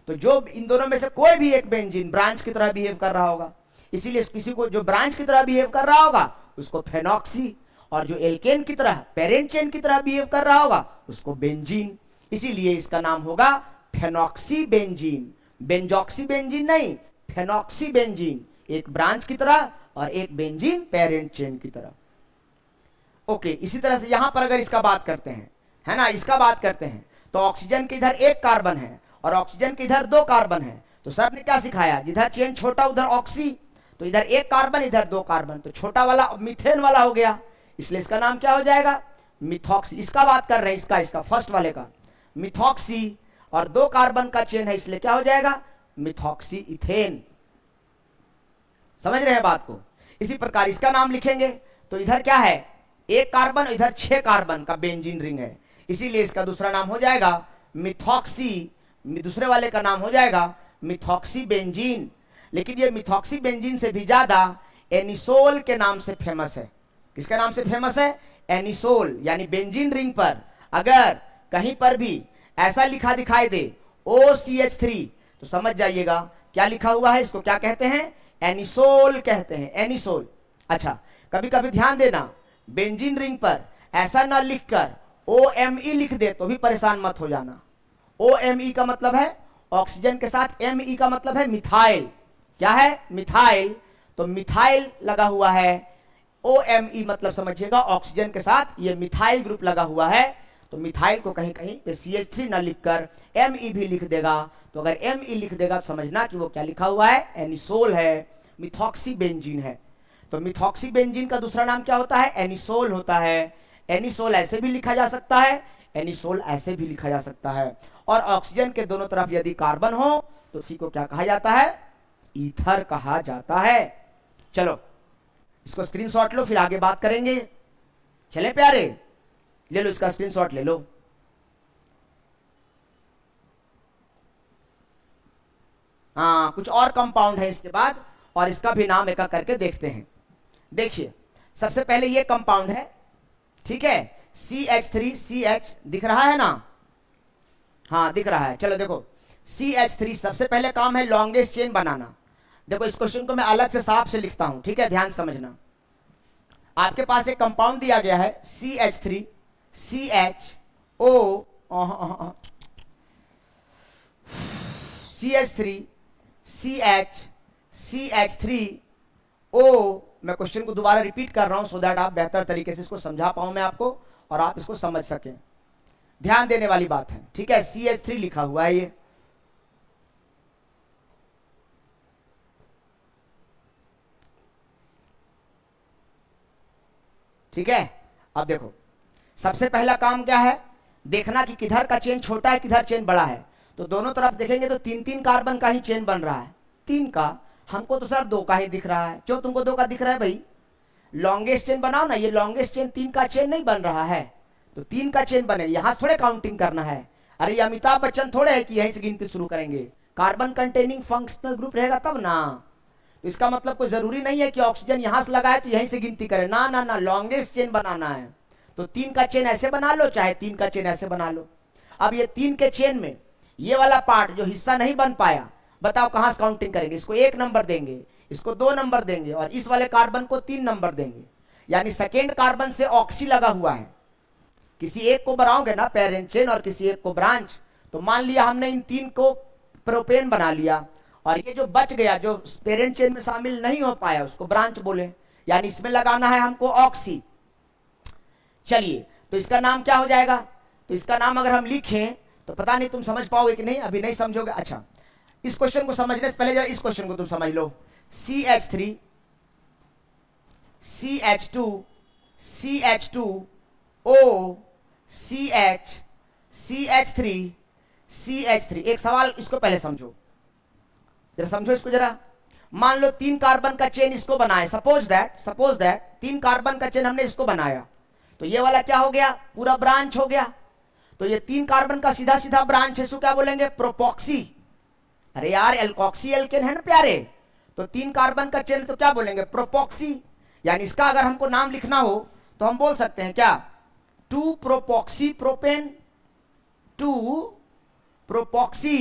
तो जो इन दोनों में से कोई भी एक बेंजीन ब्रांच की तरह बिहेव कर रहा होगा, इसीलिए किसी को जो ब्रांच की तरह बिहेव कर रहा होगा उसको फेनॉक्सी, और जो एल्केन की तरह पेरेंट चेन की तरह बिहेव कर रहा होगा उसको बेंजीन, इसीलिए इसका नाम होगा फेनॉक्सी बेंजीन। बेंजॉक्सी बेंजीन नहीं, फेनॉक्सी बेंजीन, एक ब्रांच की तरह और एक बेंजीन पेरेंट चेन की तरह। ओके, इसी तरह से यहां पर अगर इसका बात करते हैं, है ना, इसका बात करते हैं, तो ऑक्सीजन के इधर एक कार्बन है और ऑक्सीजन के इधर 2 कार्बन है। तो सर ने क्या सिखाया, जिधर चेन छोटा उधर ऑक्सी, तो इधर एक कार्बन इधर 2 कार्बन, तो छोटा वाला मीथेन वाला हो गया, इसलिए इसका नाम क्या हो जाएगा, मिथॉक्सी। इसका बात कर रहे हैं, इसका फर्स्ट वाले का मिथॉक्सी, और 2 कार्बन का चेन है इसलिए क्या हो जाएगा, मिथॉक्सी इथेन। समझ रहे हैं बात को। इसी प्रकार इसका नाम लिखेंगे तो इधर क्या है, 1 कार्बन, इधर 6 कार्बन का बेंजीन रिंग है, इसीलिए इसका दूसरा नाम हो जाएगा मिथॉक्सी, दूसरे वाले का नाम हो जाएगा मिथॉक्सी बेंजीन। लेकिन ये मिथॉक्सी बेंजीन से भी ज्यादा एनिसोल के नाम से फेमस है। किसके नाम से फेमस है, एनिसोल। यानी बेंजीन रिंग पर अगर कहीं पर भी ऐसा लिखा दिखाई दे OCH3, तो समझ जाइएगा क्या लिखा हुआ है, इसको क्या कहते हैं, एनिसोल कहते हैं, एनिसोल। अच्छा, कभी कभी ध्यान देना, बेंजीन रिंग पर ऐसा ना लिखकर OMe लिख दे तो भी परेशान मत हो जाना। OMe का मतलब है ऑक्सीजन के साथ Me का मतलब है मिथाइल। क्या है, मिथाइल। तो मिथाइल लगा हुआ है, OMe मतलब समझिएगा ऑक्सीजन के साथ ये मिथाइल ग्रुप लगा हुआ है, तो मिथाइल को कहीं कहीं पे CH3 ना लिखकर Me भी लिख देगा। तो अगर Me लिख देगा तो समझना कि वो क्या लिखा हुआ है, एनिसोल है, मिथॉक्सी बेंजीन है। तो मिथॉक्सी बेंजीन का दूसरा नाम क्या होता है, एनिसोल होता है। एनिसोल ऐसे भी लिखा जा सकता है, एनिसोल ऐसे भी लिखा जा सकता है। और ऑक्सीजन के दोनों तरफ यदि कार्बन हो तो उसी को क्या कहा जाता है, ईथर कहा जाता है। चलो इसको स्क्रीनशॉट लो, फिर आगे बात करेंगे। चले प्यारे, ले लो इसका स्क्रीनशॉट ले लो। हाँ, कुछ और कंपाउंड है इसके बाद, और इसका भी नाम एक करके देखते हैं। देखिए, सबसे पहले ये कंपाउंड है, ठीक है, CH3CH दिख रहा है ना, हाँ दिख रहा है। चलो देखो, CH3 सबसे पहले काम है लॉन्गेस्ट चेन बनाना। देखो इस क्वेश्चन को मैं अलग से साफ से लिखता हूं, ठीक है, ध्यान समझना। आपके पास एक कंपाउंड दिया गया है CH3 CHO CH3 CH CH3O। मैं क्वेश्चन को दोबारा रिपीट कर रहा हूं सो दैट आप बेहतर तरीके से इसको समझा पाऊं मैं आपको, और आप इसको समझ सकें। ध्यान देने वाली बात है, ठीक है। CH3 लिखा हुआ है ये, ठीक है। अब देखो, सबसे पहला काम क्या है, देखना कि किधर का चेन छोटा है किधर चेन बड़ा है। तो दोनों तरफ देखेंगे तो 3-3 कार्बन का ही चेन बन रहा है। 3 का, हमको तो सर 2 का ही दिख रहा है। क्यों तुमको 2 का दिख रहा है भाई, लॉन्गेस्ट चेन बनाओ ना। ये लॉन्गेस्ट चेन 3 का चेन नहीं बन रहा है, तो 3 का चेन बने, यहां से थोड़े काउंटिंग करना है। अरे ये अमिताभ बच्चन थोड़े है कि यहीं से गिनती शुरू करेंगे। कार्बन कंटेनिंग फंक्शनल ग्रुप रहेगा तब ना। तो इसका मतलब कोई जरूरी नहीं है कि ऑक्सीजन यहां से लगा है तो यहीं से गिनती करें, ना ना ना, लॉन्गेस्ट चेन बनाना है तो 3 का चेन ऐसे बना लो, चाहे 3 का चेन ऐसे बना लो। अब ये 3 के चेन में ये वाला पार्ट जो हिस्सा नहीं बन पाया, बताओ कहां से काउंटिंग करेंगे? इसको 1 नंबर देंगे, इसको 2 नंबर देंगे और इस वाले कार्बन को 3 नंबर देंगे। यानी सेकेंड कार्बन से ऑक्सी लगा हुआ है, किसी एक को बनाओगे ना पेरेंट चेन और किसी एक को ब्रांच, तो मान लिया हमने इन 3 को प्रोपेन बना लिया और ये जो बच गया जो पेरेंट चेन में शामिल नहीं हो पाया उसको ब्रांच बोले, यानी इसमें लगाना है हमको ऑक्सी। चलिए तो इसका नाम क्या हो जाएगा? तो इसका नाम अगर हम लिखें तो पता नहीं तुम समझ पाओगे कि नहीं, अभी नहीं समझोगे। अच्छा, इस क्वेश्चन को समझने से पहले जरा इस क्वेश्चन को तुम समझ लो। CH3 CH2 CH2O CH CH3 CH3। एक सवाल इसको पहले समझो, जरा समझो इसको जरा। मान लो 3 कार्बन का चेन इसको बनाए, सपोज दैट 3 कार्बन का चेन हमने इसको बनाया, तो ये वाला क्या हो गया? पूरा ब्रांच हो गया। तो ये 3 कार्बन का सीधा सीधा ब्रांच है, इसको क्या बोलेंगे? प्रोपॉक्सी। अरे यार एल्कोक्सी एल्केन है ना प्यारे, तो 3 कार्बन का चेन तो क्या बोलेंगे? प्रोपॉक्सी। यानी इसका अगर हमको नाम लिखना हो तो हम बोल सकते हैं क्या? 2 प्रोपॉक्सी प्रोपेन, 2 प्रोपॉक्सी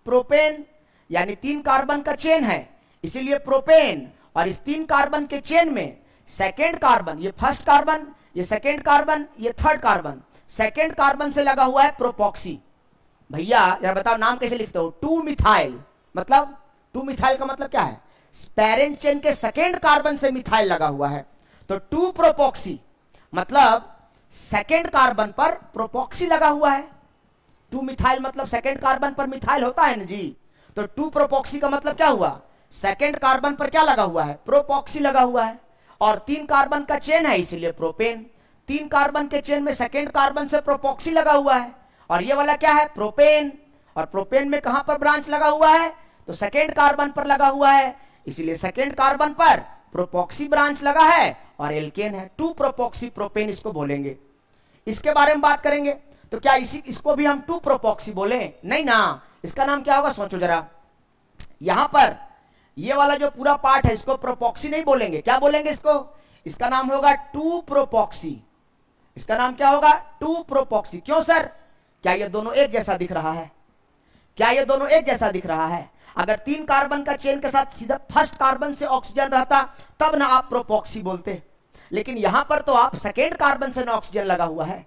प्रोपेन। यानी 3 कार्बन का चेन है इसीलिए प्रोपेन, और इस 3 कार्बन के चेन में सेकेंड कार्बन, ये फर्स्ट कार्बन, ये सेकेंड कार्बन, ये थर्ड कार्बन, सेकेंड कार्बन से लगा हुआ है प्रोपॉक्सी। भैया जरा बताओ नाम कैसे लिखते हो? 2 मिथाइल, मतलब 2 मिथाइल का मतलब क्या है? पेरेंट चेन के सेकेंड कार्बन से मिथाइल लगा हुआ है, तो 2 प्रोपॉक्सी मतलब सेकेंड कार्बन पर प्रोपॉक्सी लगा हुआ है। 2 मिथाइल मतलब सेकेंड कार्बन पर मिथाइल होता है ना जी, तो 2 प्रोपॉक्सी का मतलब क्या हुआ? सेकेंड कार्बन पर क्या लगा हुआ है? प्रोपॉक्सी लगा हुआ है। और 3 कार्बन का चेन है इसीलिए प्रोपेन। 3 कार्बन के चेन में सेकेंड कार्बन से प्रोपॉक्सी लगा हुआ है, और ये वाला क्या है? प्रोपेन। और प्रोपेन में कहां पर ब्रांच लगा हुआ है? तो सेकेंड कार्बन पर लगा हुआ है, इसीलिए सेकेंड कार्बन पर प्रोपॉक्सी ब्रांच लगा है और एल्केन है। 2 प्रोपॉक्सी प्रोपेन इसको बोलेंगे। इसके बारे में बात करेंगे तो क्या इसको भी हम 2 प्रोपॉक्सी बोले? नहीं ना, इसका नाम क्या होगा? सोचो जरा। यहां पर ये वाला जो पूरा पार्ट है इसको प्रोपॉक्सी नहीं बोलेंगे, क्या बोलेंगे इसको? इसका नाम होगा 2 प्रोपॉक्सी। इसका नाम क्या होगा? 2 प्रोपॉक्सी। क्यों सर? क्या ये दोनों एक जैसा दिख रहा है? क्या ये दोनों एक जैसा दिख रहा है? अगर 3 कार्बन का चेन के साथ सीधा फर्स्ट कार्बन से ऑक्सीजन रहता तब ना आप प्रोपॉक्सी बोलते, लेकिन यहां पर तो आप सेकेंड कार्बन से ना ऑक्सीजन लगा हुआ है।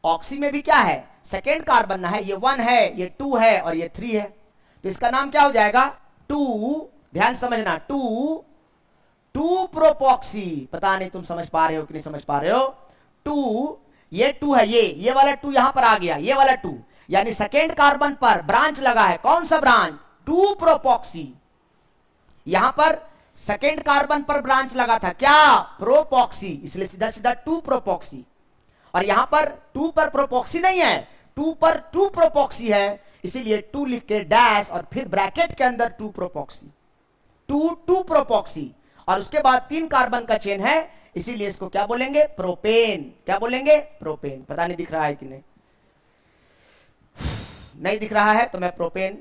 ऑक्सी में भी क्या है? सेकेंड कार्बन ना है, ये 1 है, ये 2 है और ये 3 है, तो इसका नाम क्या हो जाएगा? 2, ध्यान समझना, 2 प्रोपॉक्सी। पता नहीं तुम समझ पा रहे हो कि नहीं समझ पा रहे हो? 2, ये 2 है, ये वाला 2 यहां पर आ गया, ये वाला 2, यानी सेकेंड कार्बन पर ब्रांच लगा है। कौन सा ब्रांच? 2 प्रोपॉक्सी। यहां पर सेकेंड कार्बन पर ब्रांच लगा था, क्या? प्रोपॉक्सी, इसलिए सीधा सीधा 2 प्रोपॉक्सी। और यहां पर 2 पर प्रोपॉक्सी नहीं है, 2 पर 2 प्रोपॉक्सी है, इसीलिए 2 लिख के डैश और फिर ब्रैकेट के अंदर 2 प्रोपॉक्सी, 2 प्रोपॉक्सी। और उसके बाद 3 कार्बन का चेन है, इसीलिए इसको क्या बोलेंगे? प्रोपेन। क्या बोलेंगे? प्रोपेन। पता नहीं दिख रहा है कि नहीं? नहीं दिख रहा है तो मैं प्रोपेन,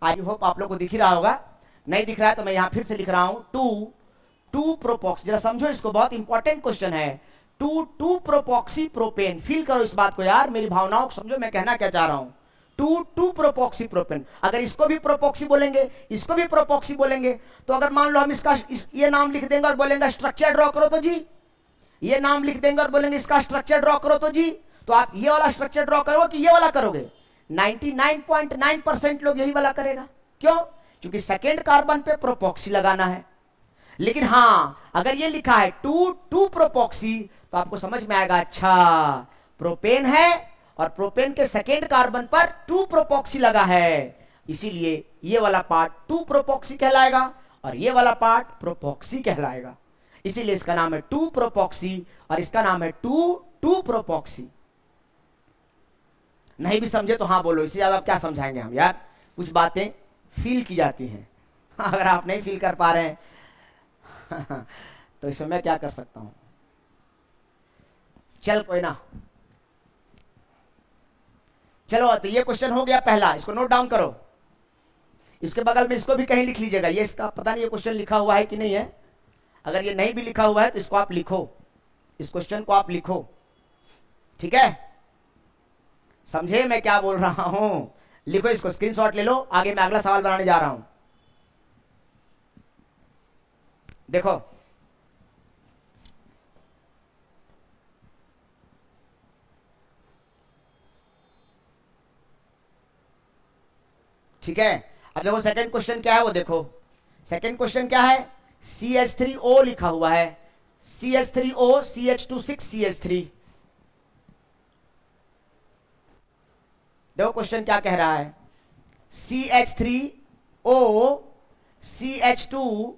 आई होप आप लोग को दिख ही रहा होगा। नहीं दिख रहा है तो मैं यहां फिर से लिख रहा हूं 2 प्रोपॉक्सी। जरा समझो इसको, बहुत इंपॉर्टेंट क्वेश्चन है। 2 प्रोपॉक्सी प्रोपेन। फील करो इस बात को यार, मेरी भावनाओं को समझो मैं कहना क्या चाह रहा हूं। 2 प्रोपॉक्सी प्रोपेन। अगर इसको भी प्रोपॉक्सी बोलेंगे, इसको भी प्रोपॉक्सी बोलेंगे, तो अगर मान लो हम ये नाम लिख देंगे और बोलेंगे स्ट्रक्चर ड्रॉ करो तो जी, ये नाम लिख देंगे और बोलेंगे इसका स्ट्रक्चर ड्रॉ करो तो जी, तो आप ये वाला स्ट्रक्चर ड्रॉ करोगे कि ये वाला करोगे? 99.9% लोग यही वाला करेगा। क्यों? क्योंकि सेकेंड कार्बन पे प्रोपॉक्सी लगाना है। लेकिन हां, अगर ये लिखा है 2 प्रोपॉक्सी तो आपको समझ में आएगा, अच्छा प्रोपेन है और प्रोपेन के सेकेंड कार्बन पर 2 प्रोपॉक्सी लगा है, इसीलिए ये वाला पार्ट 2 प्रोपॉक्सी कहलाएगा और ये वाला पार्ट प्रोपॉक्सी कहलाएगा। इसीलिए इसका नाम है 2 प्रोपॉक्सी और इसका नाम है 2 प्रोपॉक्सी। नहीं भी समझे तो हाँ बोलो, इससे ज्यादा क्या समझाएंगे हम यार, कुछ बातें फील की जाती हैं। अगर आप नहीं फील कर पा रहे हैं तो इसमें मैं क्या कर सकता हूं? चल कोई ना, चलो तो ये क्वेश्चन हो गया पहला, इसको नोट डाउन करो। इसके बगल में इसको भी कहीं लिख लीजिएगा, ये इसका पता नहीं ये क्वेश्चन लिखा हुआ है कि नहीं है। अगर ये नहीं भी लिखा हुआ है तो इसको आप लिखो, इस क्वेश्चन को आप लिखो, ठीक है, समझे मैं क्या बोल रहा हूं। लिखो इसको, स्क्रीनशॉट ले लो, आगे मैं अगला सवाल बनाने जा रहा हूं। देखो ठीक है। अब देखो सेकंड क्वेश्चन क्या है वो देखो। सेकंड क्वेश्चन क्या है, CH3O लिखा हुआ है, CH3O CH2 6CH3। देखो क्वेश्चन क्या कह रहा है, CH3O CH2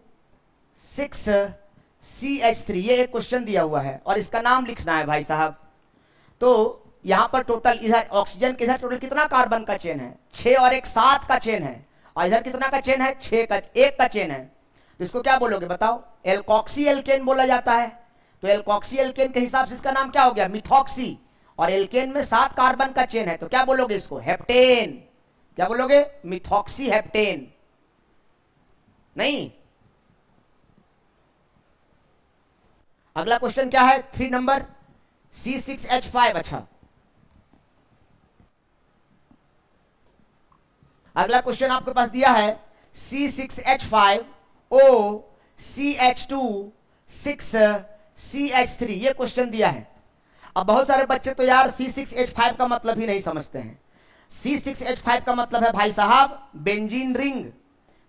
6CH3, ये एक क्वेश्चन दिया हुआ है और इसका नाम लिखना है भाई साहब। तो यहां पर टोटल इधर ऑक्सीजन के इधर टोटल कितना कार्बन का चेन है, 6 और 1 7 का चेन है, और इधर कितना का चेन है, 6 का, 1 का चेन है। तो इसको क्या बोलोगे बताओ, एल्कोक्सी एल्केन बोला जाता है। तो एल्कोक्सी एल्केन के हिसाब से इसका नाम क्या हो गया, मिथॉक्सी, और एल्केन में 7 कार्बन का चेन है, तो क्या बोलोगे इसको, हेप्टेन। क्या बोलोगे, मिथॉक्सी हेप्टेन। नहीं, अगला क्वेश्चन क्या है, 3 नंबर C6H5। अच्छा, अगला क्वेश्चन आपके पास दिया है C6H5O CH2 6CH3, ये क्वेश्चन दिया है। अब बहुत सारे बच्चे तो यार C6H5 का मतलब ही नहीं समझते हैं। C6H5 का मतलब है भाई साहब बेंजीन रिंग,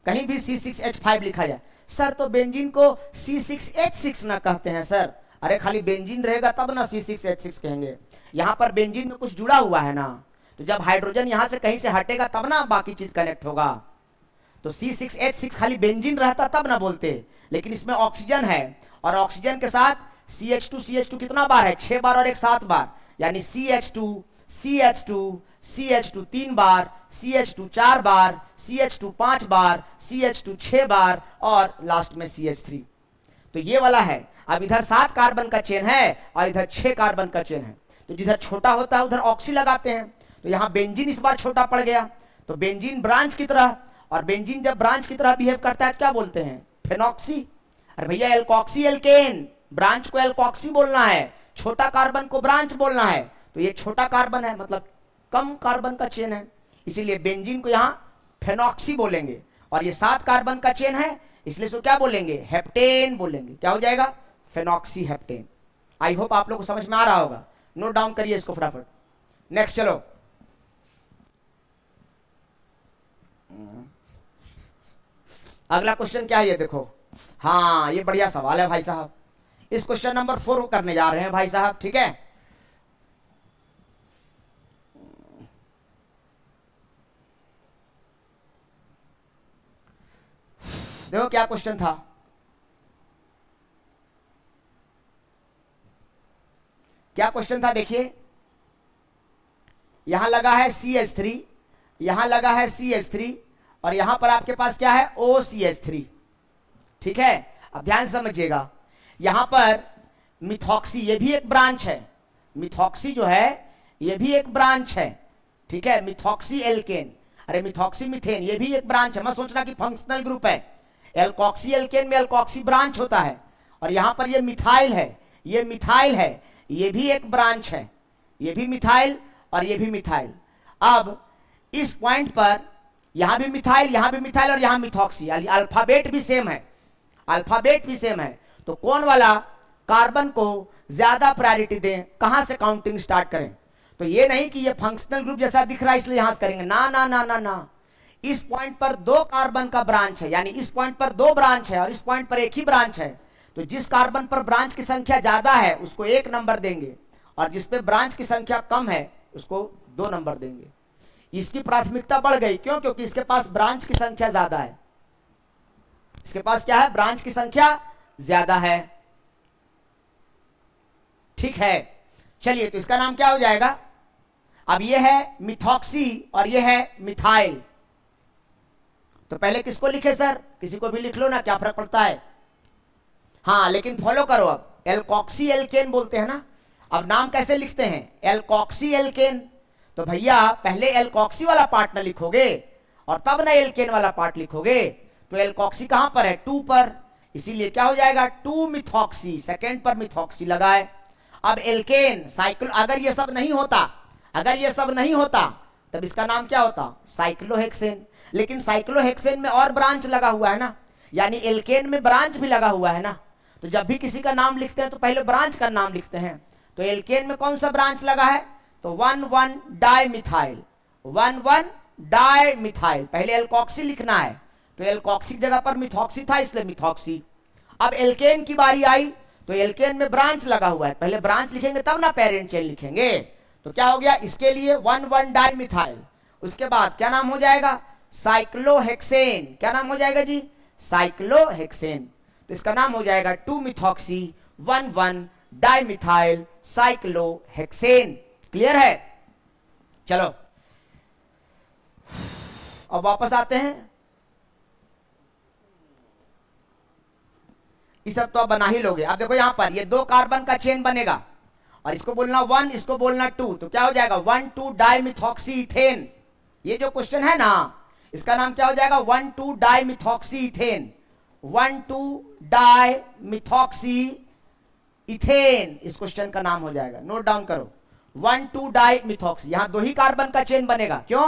कहीं भी C6H5 लिखा जाए। सर तो बेंजीन को C6H6 ना कहते हैं सर। अरे खाली बेंजीन रहेगा तब ना C6H6 कहेंगे, यहां पर बेंजीन में कुछ जुड़ा हुआ है ना, तो जब हाइड्रोजन यहां से कहीं से हटेगा तब ना बाकी चीज कनेक्ट होगा। तो C6H6 खाली बेंजीन रहता तब ना बोलते, लेकिन इसमें ऑक्सीजन है, और ऑक्सीजन के साथ CH2 कितना बार है, 6 बार और 1 7 बार, यानी CH2 3 बार, CH2 4 बार, CH2 5 बार, CH2 6 बार, और लास्ट में CH3। तो ये वाला है। अब इधर 7 कार्बन का चेन है और इधर 6 कार्बन का चेन है, तो जिधर छोटा होता है उधर ऑक्सी लगाते हैं। तो यहां बेंजीन इस बार छोटा पड़ गया, तो बेंजीन ब्रांच की तरह, और बेंजीन जब ब्रांच की तरह बिहेव करता है तो क्या बोलते हैं, फेनॉक्सी। अरे भैया एल्कोक्सी एल्केन, ब्रांच को एल्कोक्सी बोलना है, छोटा कार्बन को ब्रांच बोलना है। तो ये छोटा कार्बन है, मतलब कम कार्बन का चेन है, इसीलिए बेंजीन को यहां फेनॉक्सी बोलेंगे। और ये 7 कार्बन का चेन है, इसलिए इसको क्या बोलेंगे, हेप्टेन बोलेंगे। क्या हो जाएगा, फेनॉक्सी हेप्टेन। आई होप आप लोग को समझ में आ रहा होगा, नोट डाउन करिए इसको फटाफट। नेक्स्ट चलो, अगला क्वेश्चन क्या है ये देखो। हाँ ये बढ़िया सवाल है भाई साहब, इस क्वेश्चन नंबर 4 करने जा रहे हैं भाई साहब, ठीक है। देखो क्या क्वेश्चन था, क्या क्वेश्चन था देखिए। यहां लगा है CH3, यहां लगा है CH3, और यहां पर आपके पास क्या है, OCH3, ठीक है। अब ध्यान समझिएगा, यहां पर मिथॉक्सी, ये भी एक ब्रांच है, मिथॉक्सी जो है ये भी एक ब्रांच है, ठीक है। मिथॉक्सी एल्केन, अरे मिथॉक्सी मीथेन, ये भी एक ब्रांच है, मत सोचना कि फंक्शनल ग्रुप है। एल्कोक्सी एल्केन में एल्कोक्सी ब्रांच होता है, और यहां पर ये मिथाइल है, ये मिथाइल है, ये भी एक ब्रांच है, ये भी मिथाइल और ये भी मिथाइल। अब इस पॉइंट पर यहां भी मिथाइल, यहां भी मिथाइल, और यहां मिथॉक्सी, अल्फाबेट भी सेम है, अल्फाबेट भी सेम है। तो कौन वाला कार्बन को ज्यादा प्रायोरिटी दें, कहां से काउंटिंग स्टार्ट करें। तो ये नहीं कि ये फंक्शनल ग्रुप जैसा दिख रहा है इसलिए यहां से करेंगे, ना ना ना ना ना। इस पॉइंट पर 2 कार्बन का ब्रांच है, यानी इस पॉइंट पर 2 ब्रांच है और इस पॉइंट पर एक ही ब्रांच है। तो जिस कार्बन पर ब्रांच की संख्या ज्यादा है उसको 1 नंबर देंगे, और जिस पे ब्रांच की संख्या कम है उसको 2 नंबर देंगे। इसकी प्राथमिकता बढ़ गई, क्यों, क्योंकि इसके पास ब्रांच की संख्या ज्यादा है, इसके पास क्या है, ब्रांच की संख्या ज्यादा है, ठीक है। चलिए तो इसका नाम क्या हो जाएगा, अब ये है मिथॉक्सी और ये है मिथाइल। तो पहले किसको लिखे सर, किसी को भी लिख लो ना, क्या फर्क पड़ता है। हाँ लेकिन फॉलो करो, अब एल्कोक्सी एल्केन बोलते हैं ना। अब नाम कैसे लिखते हैं, एल्कोक्सी एल्केन। तो भैया पहले एल्कोक्सी वाला पार्ट ना लिखोगे और तब ना एल्केन वाला पार्ट लिखोगे। तो एल्कोक्सी कहां पर है, 2 पर, इसीलिए क्या हो जाएगा 2 मिथॉक्सी, सेकेंड पर मिथॉक्सी लगाए। अब एल्केन साइक्लो, अगर ये सब नहीं होता, अगर ये सब नहीं होता तब इसका नाम क्या होता, साइक्लोहेक्सेन। लेकिन साइक्लोहेक्सेन में और ब्रांच लगा हुआ है ना, यानी एल्केन में ब्रांच भी लगा हुआ है ना। तो जब भी किसी का नाम लिखते हैं तो पहले ब्रांच का नाम लिखते हैं। तो एल्केन में कौन सा ब्रांच लगा है, तो 1,1 डाइमिथाइल, 1,1 डाइमिथाइल, पहले एल्कोक्सी लिखना है। तो एल्कोक्सी की जगह पर मिथॉक्सी था इसलिए मिथॉक्सी। अब एल्केन की बारी आई तो एल्केन में ब्रांच लगा हुआ है, पहले ब्रांच लिखेंगे तब ना पेरेंट चेन लिखेंगे। तो क्या हो गया, इसके लिए 1,1 डाइमिथाइल, उसके बाद क्या नाम हो जाएगा, साइक्लोहेक्सेन। क्या नाम हो जाएगा जी, साइक्लोहेक्सेन। तो इसका नाम हो जाएगा 2 मिथॉक्सी 1,1 डाइमिथाइल साइक्लोहेक्सेन। क्लियर है। चलो अब वापस आते हैं। ये सब तो आप बना ही लोगे। अब देखो यहां पर ये 2 कार्बन का चेन बनेगा और इसको बोलना 1, इसको बोलना 2, तो क्या हो जाएगा 1,2 डाइमिथॉक्सी इथेन। ये जो क्वेश्चन है ना इसका नाम क्या हो जाएगा 1,2 डाइमिथॉक्सी इथेन, 1,2 डाइमिथॉक्सी इथेन इस क्वेश्चन का नाम हो जाएगा। नोट डाउन करो 1,2 डाइमिथॉक्सी। यहां 2 ही कार्बन का चेन बनेगा, क्यों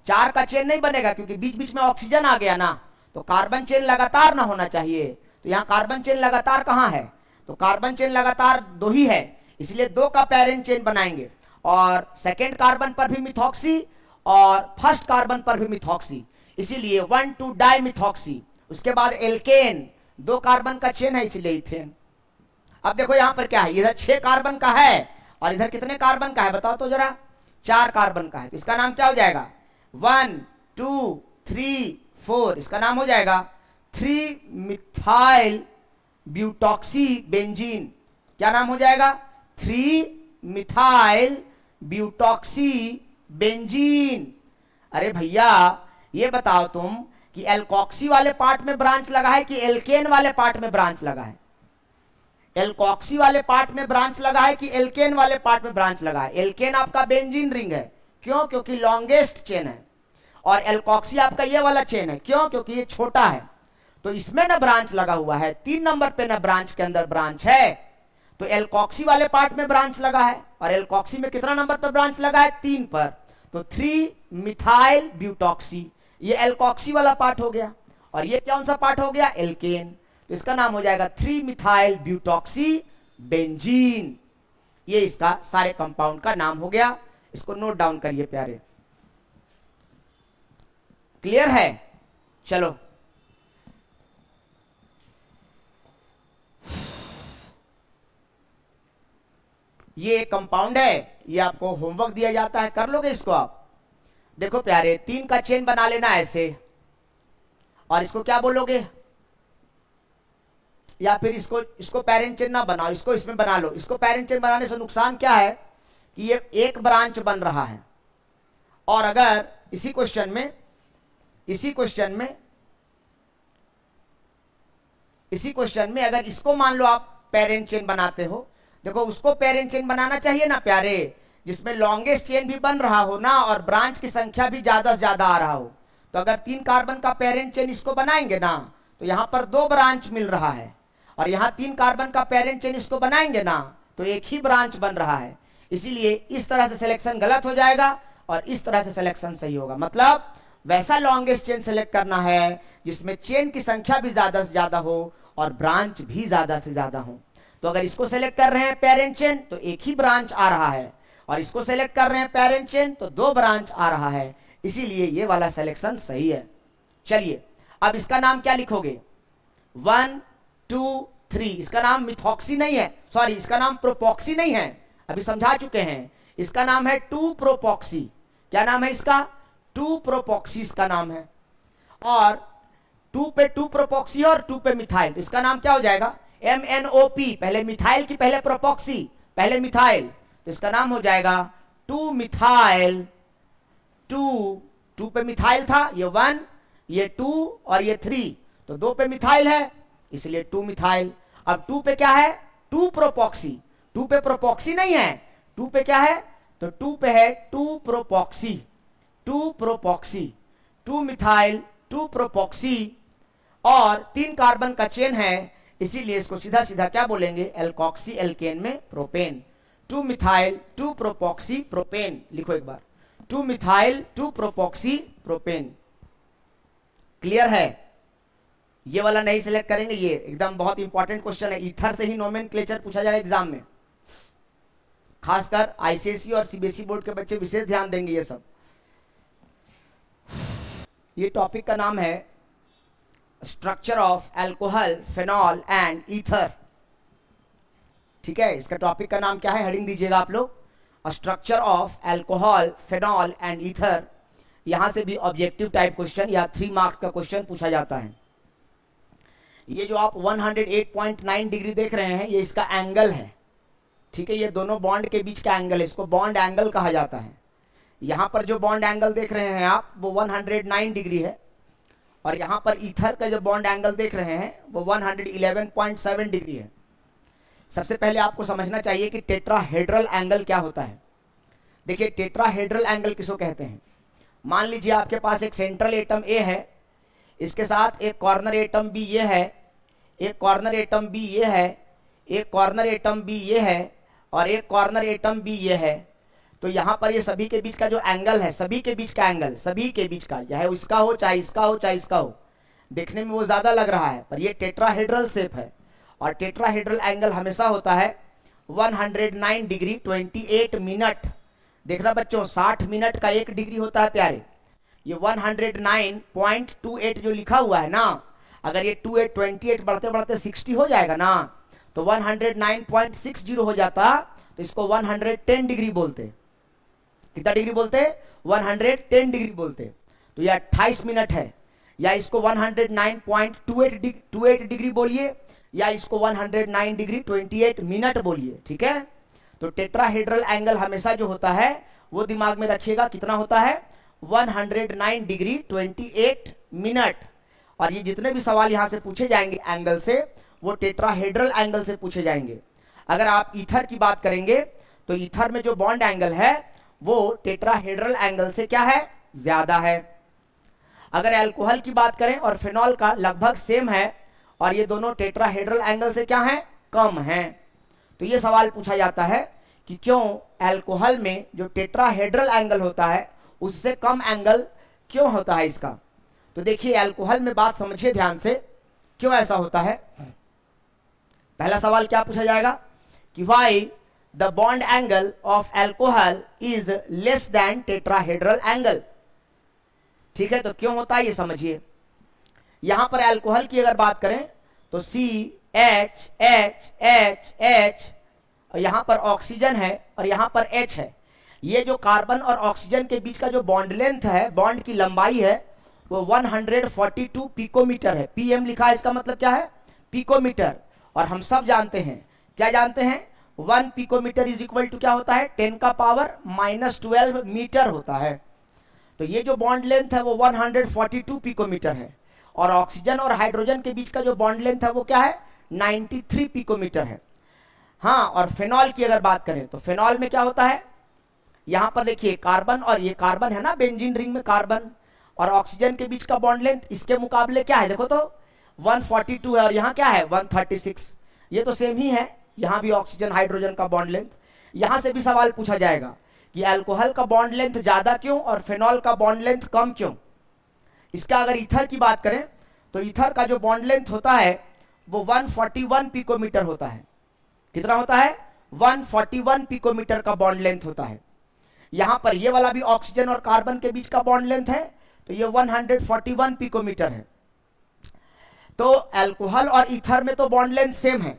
4 का चेन नहीं बनेगा, क्योंकि बीच बीच में ऑक्सीजन आ गया ना, तो कार्बन चेन लगातार ना होना चाहिए। तो यहां कार्बन चेन लगातार कहां है, तो कार्बन चेन लगातार 2 ही है, इसलिए 2 का पेरेंट चेन बनाएंगे। और सेकेंड कार्बन पर भी मिथॉक्सी और फर्स्ट कार्बन पर भी मिथॉक्सी, इसीलिए 1,2 डाइमिथॉक्सी। उसके बाद एल्केन 2 कार्बन का चेन है इसीलिए इथेन। अब देखो यहां पर क्या है, इधर 6 कार्बन का है और इधर कितने कार्बन का है बताओ तो जरा, 4 कार्बन का है। तो इसका नाम क्या हो जाएगा 1, 2, 3, 4, इसका नाम हो जाएगा 3 मिथाइल ब्यूटॉक्सी बेंजीन। क्या नाम हो जाएगा 3 मिथाइल ब्यूटॉक्सी बेंजीन। अरे भैया ये बताओ तुम कि एल्कोक्सी वाले पार्ट में ब्रांच लगा है कि एल्केन वाले पार्ट में ब्रांच लगा है, एल्कोक्सी वाले पार्ट में ब्रांच लगा है कि एल्केन वाले पार्ट में ब्रांच लगा है। एल्केन आपका बेंजीन रिंग है, क्यों, क्योंकि लॉन्गेस्ट चेन है, और एल्कोक्सी आपका ये वाला चेन है, क्यों, क्योंकि ये छोटा है। तो इसमें ना ब्रांच लगा हुआ है, 3 नंबर पे ना ब्रांच के अंदर ब्रांच है। तो एल्कोक्सी वाले पार्ट में ब्रांच लगा है, और एल्कोक्सी में कितना नंबर पर ब्रांच लगा है 3 पर, तो 3 मिथाइल ब्यूटॉक्सी, ये एल्कोक्सी वाला पार्ट हो गया। और ये कौन सा पार्ट हो गया, एल्केन। तो इसका नाम हो जाएगा 3 मिथाइल ब्यूटॉक्सी बेंजीन। ये इसका सारे कंपाउंड का नाम हो गया। इसको नोट डाउन करिए प्यारे। क्लियर है। चलो ये कंपाउंड है, ये आपको होमवर्क दिया जाता है, कर लोगे इसको आप। देखो प्यारे 3 का चेन बना लेना ऐसे, और इसको क्या बोलोगे, या फिर इसको पेरेंट चेन ना बनाओ, इसको इसमें बना लो। इसको पेरेंट चेन बनाने से नुकसान क्या है कि ये एक ब्रांच बन रहा है, और अगर इसी क्वेश्चन में अगर इसको मान लो आप पेरेंट चेन बनाते हो, देखो उसको पेरेंट चेन बनाना चाहिए ना प्यारे जिसमें लॉन्गेस्ट चेन भी बन रहा हो ना, और ब्रांच की संख्या भी ज्यादा से ज्यादा आ रहा हो। तो अगर 3 कार्बन का पेरेंट चेन इसको बनाएंगे ना, तो यहां पर 2 ब्रांच मिल रहा है, और यहां 3 कार्बन का पेरेंट चेन इसको बनाएंगे ना, तो एक ही ब्रांच बन रहा है। इसीलिए इस तरह से सिलेक्शन गलत हो जाएगा और इस तरह से सिलेक्शन सही होगा। मतलब वैसा लॉन्गेस्ट चेन सेलेक्ट करना है जिसमें चेन की संख्या भी ज्यादा से ज्यादा हो और ब्रांच भी ज्यादा से ज्यादा हो। तो अगर इसको सेलेक्ट कर रहे हैं पेरेंट चेन तो एक ही ब्रांच आ रहा है, और इसको सेलेक्ट कर रहे हैं पेरेंट चेन तो 2 ब्रांच आ रहा है, इसीलिए ये वाला सिलेक्शन सही है। चलिए अब इसका नाम क्या लिखोगे 1, 2, 3। इसका नाम मिथॉक्सी नहीं है, सॉरी इसका नाम प्रोपॉक्सी नहीं है, अभी समझा चुके हैं। इसका नाम है 2 प्रोपॉक्सी। क्या नाम है इसका 2 प्रोपॉक्सी इसका नाम है, और 2 पे 2 प्रोपॉक्सी और 2 पे मिथाइल, तो इसका नाम क्या हो जाएगा MNOP। पहले मिथाइल की पहले प्रोपॉक्सी पहले मिथाइल, तो इसका नाम हो जाएगा 2 मिथाइल 2 पे मिथाइल था, ये 1 ये 2 और ये 3, तो 2 पे मिथाइल है इसलिए 2 मिथाइल। अब 2 पे क्या है 2 प्रोपॉक्सी, 2 पे प्रोपॉक्सी नहीं है, 2 पे क्या है, तो 2 पे है 2 प्रोपॉक्सी 2 प्रोपॉक्सी 2 मिथाइल 2 प्रोपॉक्सी और 3 कार्बन का चेन है, इसीलिए इसको सीधा सीधा क्या बोलेंगे, एल्कोक्सी एल्केन में प्रोपेन। 2 मिथाइल 2 प्रोपॉक्सी प्रोपेन, लिखो एक बार, 2 मिथाइल 2 प्रोपॉक्सी प्रोपेन। क्लियर है? ये वाला नहीं सिलेक्ट करेंगे, ये एकदम बहुत इंपॉर्टेंट क्वेश्चन है। ईथर से ही नोमेनक्लेचर पूछा जाएगा एग्जाम में, खासकर आईसीएसई और सीबीएसई बोर्ड के बच्चे विशेष ध्यान देंगे ये सब। ये टॉपिक का नाम है structure of alcohol, phenol and ether. ठीक है, इसका टॉपिक का नाम क्या है, हेडिंग दीजिएगा आप लोग, structure of alcohol, phenol and ether. यहां से भी ऑब्जेक्टिव टाइप क्वेश्चन या 3 मार्क्स का क्वेश्चन पूछा जाता है। ये जो आप 108.9 डिग्री देख रहे हैं, ये इसका एंगल है। ठीक है, ये दोनों बॉन्ड के बीच का एंगल है, इसको बॉन्ड एंगल कहा जाता है। यहां पर जो बॉन्ड एंगल देख रहे हैं आप, वो 109 डिग्री है, और यहां पर ईथर का जो बॉन्ड एंगल देख रहे हैं वो 111.7 डिग्री है। सबसे पहले आपको समझना चाहिए कि टेट्राहेड्रल एंगल क्या होता है। देखिए, टेट्राहेड्रल एंगल किसको कहते हैं। मान लीजिए आपके पास एक सेंट्रल एटम ए है, इसके साथ एक कॉर्नर एटम बी ये है, एक कॉर्नर एटम बी ये है, एक कॉर्नर एटम बी ये है, और एक कॉर्नर एटम बी ये है। तो यहाँ पर ये सभी के बीच का जो एंगल है, सभी के बीच का एंगल, सभी के बीच का, चाहे इसका हो चाहे इसका हो चाहे इसका हो, देखने में वो ज्यादा लग रहा है, पर ये टेट्राहेड्रल शेप है। और टेट्राहेड्रल एंगल हमेशा होता है 109 डिग्री 28 मिनट। देखना बच्चों, 60 मिनट का 1 डिग्री होता है प्यारे। ये 109.28 जो लिखा हुआ है ना, अगर ये 28 बढ़ते बढ़ते 60 हो जाएगा ना, तो 109.60 हो जाता, तो इसको 110 डिग्री बोलते। कितना डिग्री बोलते, 110 डिग्री बोलते। तो ये 28 मिनट है, या इसको 109.28 डिग्री बोलिए, या इसको 109 डिग्री 28 मिनट बोलिए। ठीक है, तो टेट्राहेड्रल एंगल हमेशा जो होता है वो दिमाग में रखिएगा, कितना होता है, 109 डिग्री 28 मिनट। और ये जितने भी सवाल यहां से पूछे जाएंगे एंगल से, वो टेट्राहेड्रल एंगल से पूछे जाएंगे। अगर आप ईथर की बात करेंगे तो ईथर में जो बॉन्ड एंगल है वो टेट्राहेड्रल एंगल से क्या है, ज्यादा है। अगर अल्कोहल की बात करें और फेनॉल का लगभग सेम है, और ये दोनों टेट्राहेड्रल एंगल से क्या है, कम है। तो ये सवाल पूछा जाता है कि क्यों अल्कोहल में जो टेट्राहेड्रल एंगल होता है उससे कम एंगल क्यों होता है इसका। तो देखिए, अल्कोहल में बात समझिए ध्यान से, क्यों ऐसा होता है। पहला सवाल क्या पूछा जाएगा कि why the bond angle of alcohol is less than tetrahedral angle. ठीक है, तो क्यों होता है ये समझिए। यहां पर अल्कोहल की अगर बात करें तो CH और यहां पर ऑक्सीजन है और यहां पर H है। ये जो कार्बन और ऑक्सीजन के बीच का जो बॉन्ड लेंथ है, बॉन्ड की लंबाई है, वो 142 पिकोमीटर है। PM लिखा है, इसका मतलब क्या है, पिकोमीटर। और हम सब जानते हैं, क्या जानते हैं, 1 पिकोमीटर इज इक्वल टू क्या होता है, 10 का पावर -12 मीटर होता है। तो ये जो बॉन्ड लेंथ है वो 142 पिकोमीटर है, और ऑक्सीजन और हाइड्रोजन के बीच का जो बॉन्ड लेंथ है वो क्या है, 93 पिकोमीटर है। हाँ, और फेनॉल की अगर बात करें तो फेनॉल में क्या होता है, यहां पर देखिए कार्बन, और ये कार्बन है ना बेंजीन रिंग में कार्बन और ऑक्सीजन के बीच का बॉन्ड लेंथ इसके मुकाबले क्या है, देखो तो 142 है, और यहां क्या है 136। ये तो सेम ही है, यहां भी ऑक्सीजन हाइड्रोजन का बॉन्ड लेंथ। यहां से भी सवाल पूछा जाएगा कि अल्कोहल का बॉन्ड लेंथ ज्यादा क्यों और फेनॉल का बॉन्ड लेंथ कम क्यों। इसका अगर ईथर की बात करें तो ईथर का जो बॉन्ड लेंथ होता है वो 141 पिकोमीटर होता है। कितना होता है, 141 पिकोमीटर का बॉन्ड लेंथ होता है। यहां पर ये वाला भी ऑक्सीजन और कार्बन के बीच का बॉन्ड लेंथ है, तो ये 141 पिकोमीटर है। तो अल्कोहल और ईथर में तो बॉन्ड लेंथ सेम है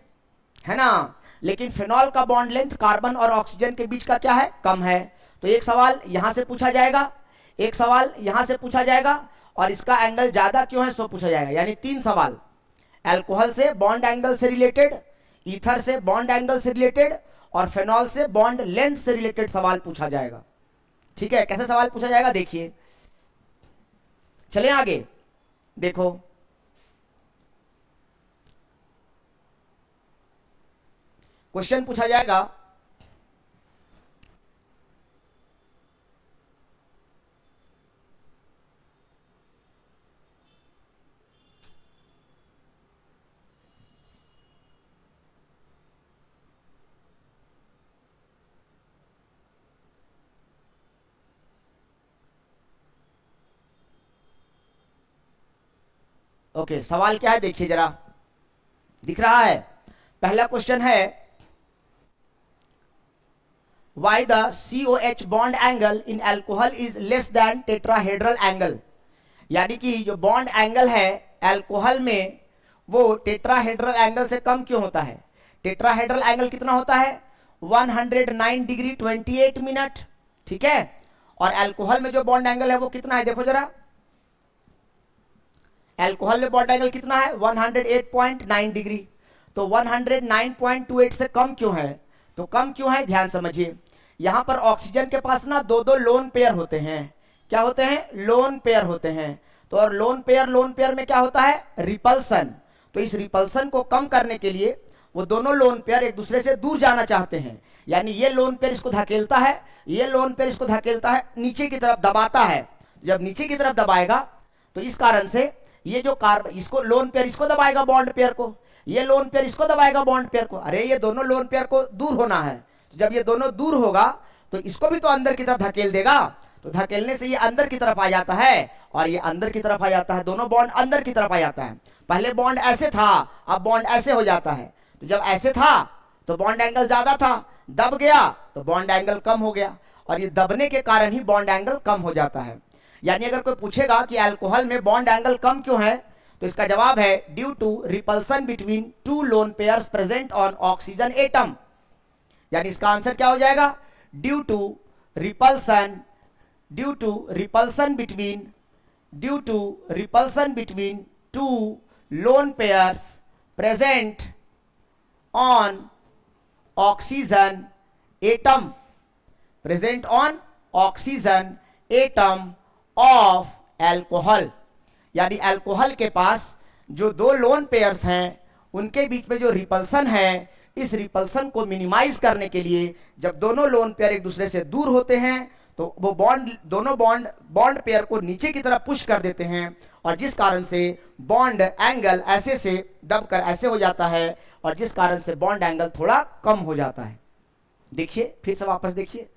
ना, लेकिन फेनॉल का बॉन्ड लेंथ कार्बन और ऑक्सीजन के बीच का क्या है, कम है। तो एक सवाल यहां से पूछा जाएगा, एक सवाल यहां से पूछा जाएगा, और इसका एंगल ज्यादा क्यों है सो पूछा जाएगा। यानी 3 सवाल, अल्कोहल से बॉन्ड एंगल से रिलेटेड, ईथर से बॉन्ड एंगल से रिलेटेड, और फेनॉल से बॉन्ड लेंथ से रिलेटेड सवाल पूछा जाएगा। ठीक है, कैसे सवाल पूछा जाएगा देखिए, चलिए आगे देखो। क्वेश्चन पूछा जाएगा, ओके, सवाल क्या है देखिए जरा, दिख रहा है। पहला क्वेश्चन है why the COH bond angle in alcohol is less than tetrahedral angle, यानी कि जो बॉन्ड एंगल है अल्कोहल में वो टेट्राहेड्रल एंगल से कम क्यों होता है। टेट्राहेड्रल एंगल कितना होता है 109 डिग्री 28 मिनट, ठीक है। और अल्कोहल में जो बॉन्ड एंगल है वो कितना है, देखो जरा, अल्कोहल में बॉन्ड एंगल कितना है 108.9 डिग्री। तो 109.28 से कम क्यों है, तो कम क्यों है ध्यान समझिए। यहां पर ऑक्सीजन के पास ना दो दो लोन पेयर होते हैं, क्या होते हैं, लोन पेयर होते हैं। तो और लोन पेयर में क्या होता है, रिपल्सन। तो इस रिपल्सन को कम करने के लिए वो दोनों लोन पेयर एक दूसरे से दूर जाना चाहते हैं, यानी ये लोन पेयर इसको धकेलता है, ये लोन पेयर इसको धकेलता है, नीचे की तरफ दबाता है। जब नीचे की तरफ दबाएगा तो इस कारण से ये जो कार्बन, इसको लोन पेयर इसको दबाएगा बॉन्ड पेयर को, ये लोन पेयर इसको दबाएगा बॉन्ड पेयर को। अरे ये दोनों लोन पेयर को दूर होना है, तो जब ये दोनों दूर होगा तो इसको भी तो अंदर की तरफ धकेल देगा। तो धकेलने से ये अंदर की तरफ आ जाता है और ये अंदर की तरफ आ जाता है, दोनों बॉन्ड अंदर की तरफ आ जाता है। पहले बॉन्ड ऐसे था, अब बॉन्ड ऐसे हो जाता है। तो जब ऐसे था तो बॉन्ड एंगल ज्यादा था, दब गया तो बॉन्ड एंगल कम हो गया, और ये दबने के कारण ही बॉन्ड एंगल कम हो जाता है। यानी अगर कोई पूछेगा कि अल्कोहल में बॉन्ड एंगल कम क्यों है, तो इसका जवाब है due to repulsion between two lone pairs present on oxygen atom. यानी इसका आंसर क्या हो जाएगा, due to repulsion between two lone pairs present on oxygen atom, of alcohol. यानी अल्कोहल के पास जो दो लोन पेयर्स हैं उनके बीच में जो रिपल्सन है, इस रिपल्सन को मिनिमाइज करने के लिए जब दोनों लोन पेयर एक दूसरे से दूर होते हैं तो वो दोनों बॉन्ड पेयर को नीचे की तरफ पुश कर देते हैं, और जिस कारण से बॉन्ड एंगल ऐसे से दबकर ऐसे हो जाता है, और जिस कारण से बॉन्ड एंगल थोड़ा कम हो जाता है। देखिए फिर से वापस देखिए,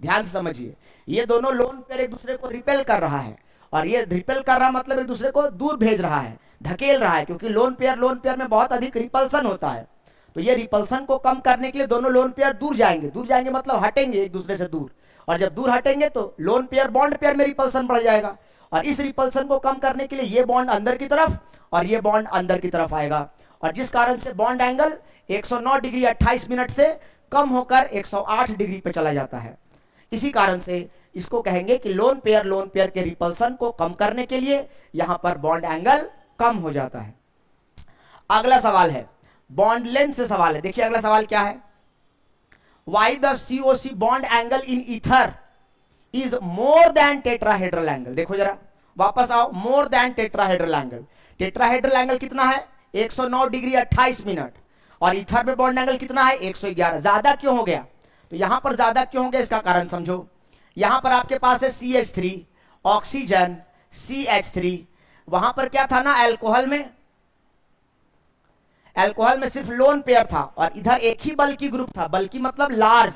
ध्यान से समझिए। ये दोनों लोन पेयर एक दूसरे को रिपेल कर रहा है, और ये रिपेल कर रहा मतलब एक दूसरे को दूर भेज रहा है, धकेल रहा है, क्योंकि लोन पेयर में बहुत अधिक रिपल्सन होता है। तो ये रिपल्सन को कम करने के लिए दोनों लोन पेयर दूर जाएंगे मतलब हटेंगे एक दूसरे से दूर, और जब दूर हटेंगे तो लोन पेयर बॉन्ड पेयर में रिपल्सन बढ़ जाएगा, और इस रिपल्सन को कम करने के लिए ये बॉन्ड अंदर की तरफ और ये बॉन्ड अंदर की तरफ आएगा, और जिस कारण से बॉन्ड एंगल 109 डिग्री 28 मिनट से कम होकर 108 डिग्री पे चला जाता है। इसी कारण से इसको कहेंगे कि लोन पेयर के रिपल्सन को कम करने के लिए यहां पर बॉन्ड एंगल कम हो जाता है। अगला सवाल है बॉन्ड लेंथ से सवाल है। देखिए अगला सवाल क्या है, why the COC bond angle in ether is more than tetrahedral angle. देखो जरा वापस आओ, more than tetrahedral angle. Tetrahedral angle कितना है 109 डिग्री 28 मिनट, और ईथर में बॉन्ड एंगल कितना है 111। ज्यादा क्यों हो गया, तो यहां पर ज्यादा क्यों हो गया इसका कारण समझो। यहां पर आपके पास है CH3 ऑक्सीजन, CH3, वहां पर क्या था ना, अल्कोहल में सिर्फ लोन पेयर था, और इधर एक ही बल्कि ग्रुप था, बल्कि मतलब लार्ज,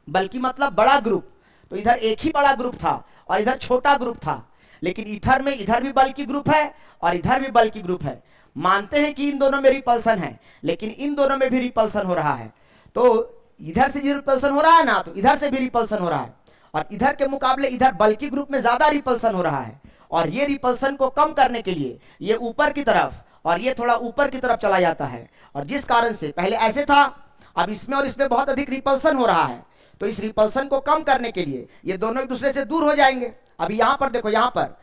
बल्कि मतलब बड़ा ग्रुप। तो इधर एक ही बड़ा ग्रुप था और इधर छोटा ग्रुप था। लेकिन ईथर में इधर भी बल्कि ग्रुप है और इधर भी बल्कि ग्रुप है। मानते हैं कि इन दोनों में रिपल्सन है, लेकिन इन दोनों में भी रिपल्सन हो रहा है। तो इधर से जो रिपल्सन हो रहा है ना, तो इधर से भी रिपल्सन हो रहा है, और इधर के मुकाबले इधर बल्कि ग्रुप में ज्यादा रिपल्सन हो रहा है। और ये रिपल्सन को कम करने के लिए ये ऊपर की तरफ और ये थोड़ा ऊपर की तरफ चला जाता है, और जिस कारण से पहले ऐसे था, अब इसमें और इसमें बहुत अधिक रिपल्सन हो रहा है। तो इस रिपल्सन को कम करने के लिए ये दोनों एक दूसरे से दूर हो जाएंगे। अभी यहां पर देखो, यहां पर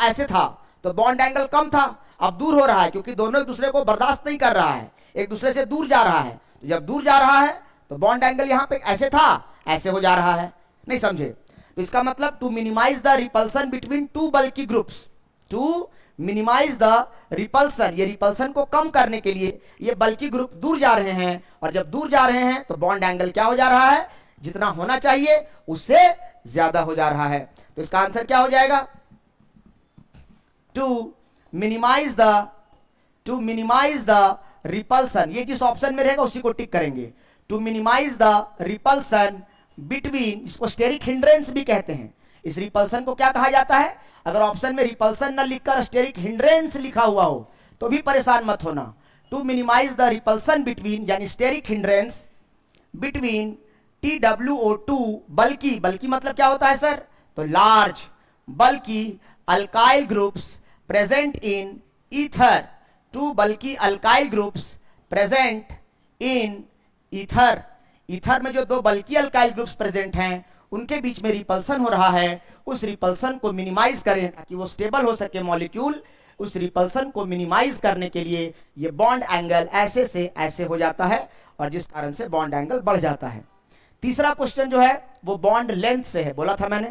ऐसे था तो बॉन्ड एंगल कम था, अब दूर हो रहा है क्योंकि दोनों एक दूसरे को बर्दाश्त नहीं कर रहा है, एक दूसरे से दूर जा रहा है। तो जब दूर जा रहा है तो बॉन्ड एंगल यहां पे ऐसे था, ऐसे हो जा रहा है। नहीं समझे, तो इसका मतलब to minimise the repulsion between two bulky groups, to minimise the repulsion, ये रिपल्सन को कम करने के लिए ये बल्कि ग्रुप दूर जा रहे हैं, और जब दूर जा रहे हैं तो बॉन्ड एंगल क्या हो जा रहा है, जितना होना चाहिए उससे ज्यादा हो जा रहा है। तो इसका आंसर क्या हो जाएगा, टू मिनिमाइज द रिपल्सन। ये जिस ऑप्शन में रहेगा उसी को टिक करेंगे। To minimise the repulsion between, इसको स्टेरिक हिंड्रेंस भी कहते हैं। इस रिपल्सन को क्या कहा जाता है, अगर ऑप्शन में रिपल्सन न लिखकर स्टेरिक हिंड्रेंस लिखा हुआ हो तो भी परेशान मत होना। To minimise the repulsion between, यानी स्टेरिक हिंड्रेंस बिटवीन TWO2 बल्कि, बल्कि मतलब क्या होता है सर, तो large bulky alkyl groups present in ether, two bulky alkyl groups present in ether. Ether में जो दो बल्कि अल्काइल ग्रुप्स प्रेजेंट हैं उनके बीच में रिपल्सन हो रहा है, उस रिपल्सन को मिनिमाइज करें ताकि वो स्टेबल हो सके मॉलिक्यूल। उस रिपल्सन को मिनिमाइज करने के लिए ये बॉन्ड एंगल ऐसे से ऐसे हो जाता है और जिस कारण से बॉन्ड एंगल बढ़ जाता है। तीसरा क्वेश्चन जो है वो बॉन्ड लेंथ से है। बोला था मैंने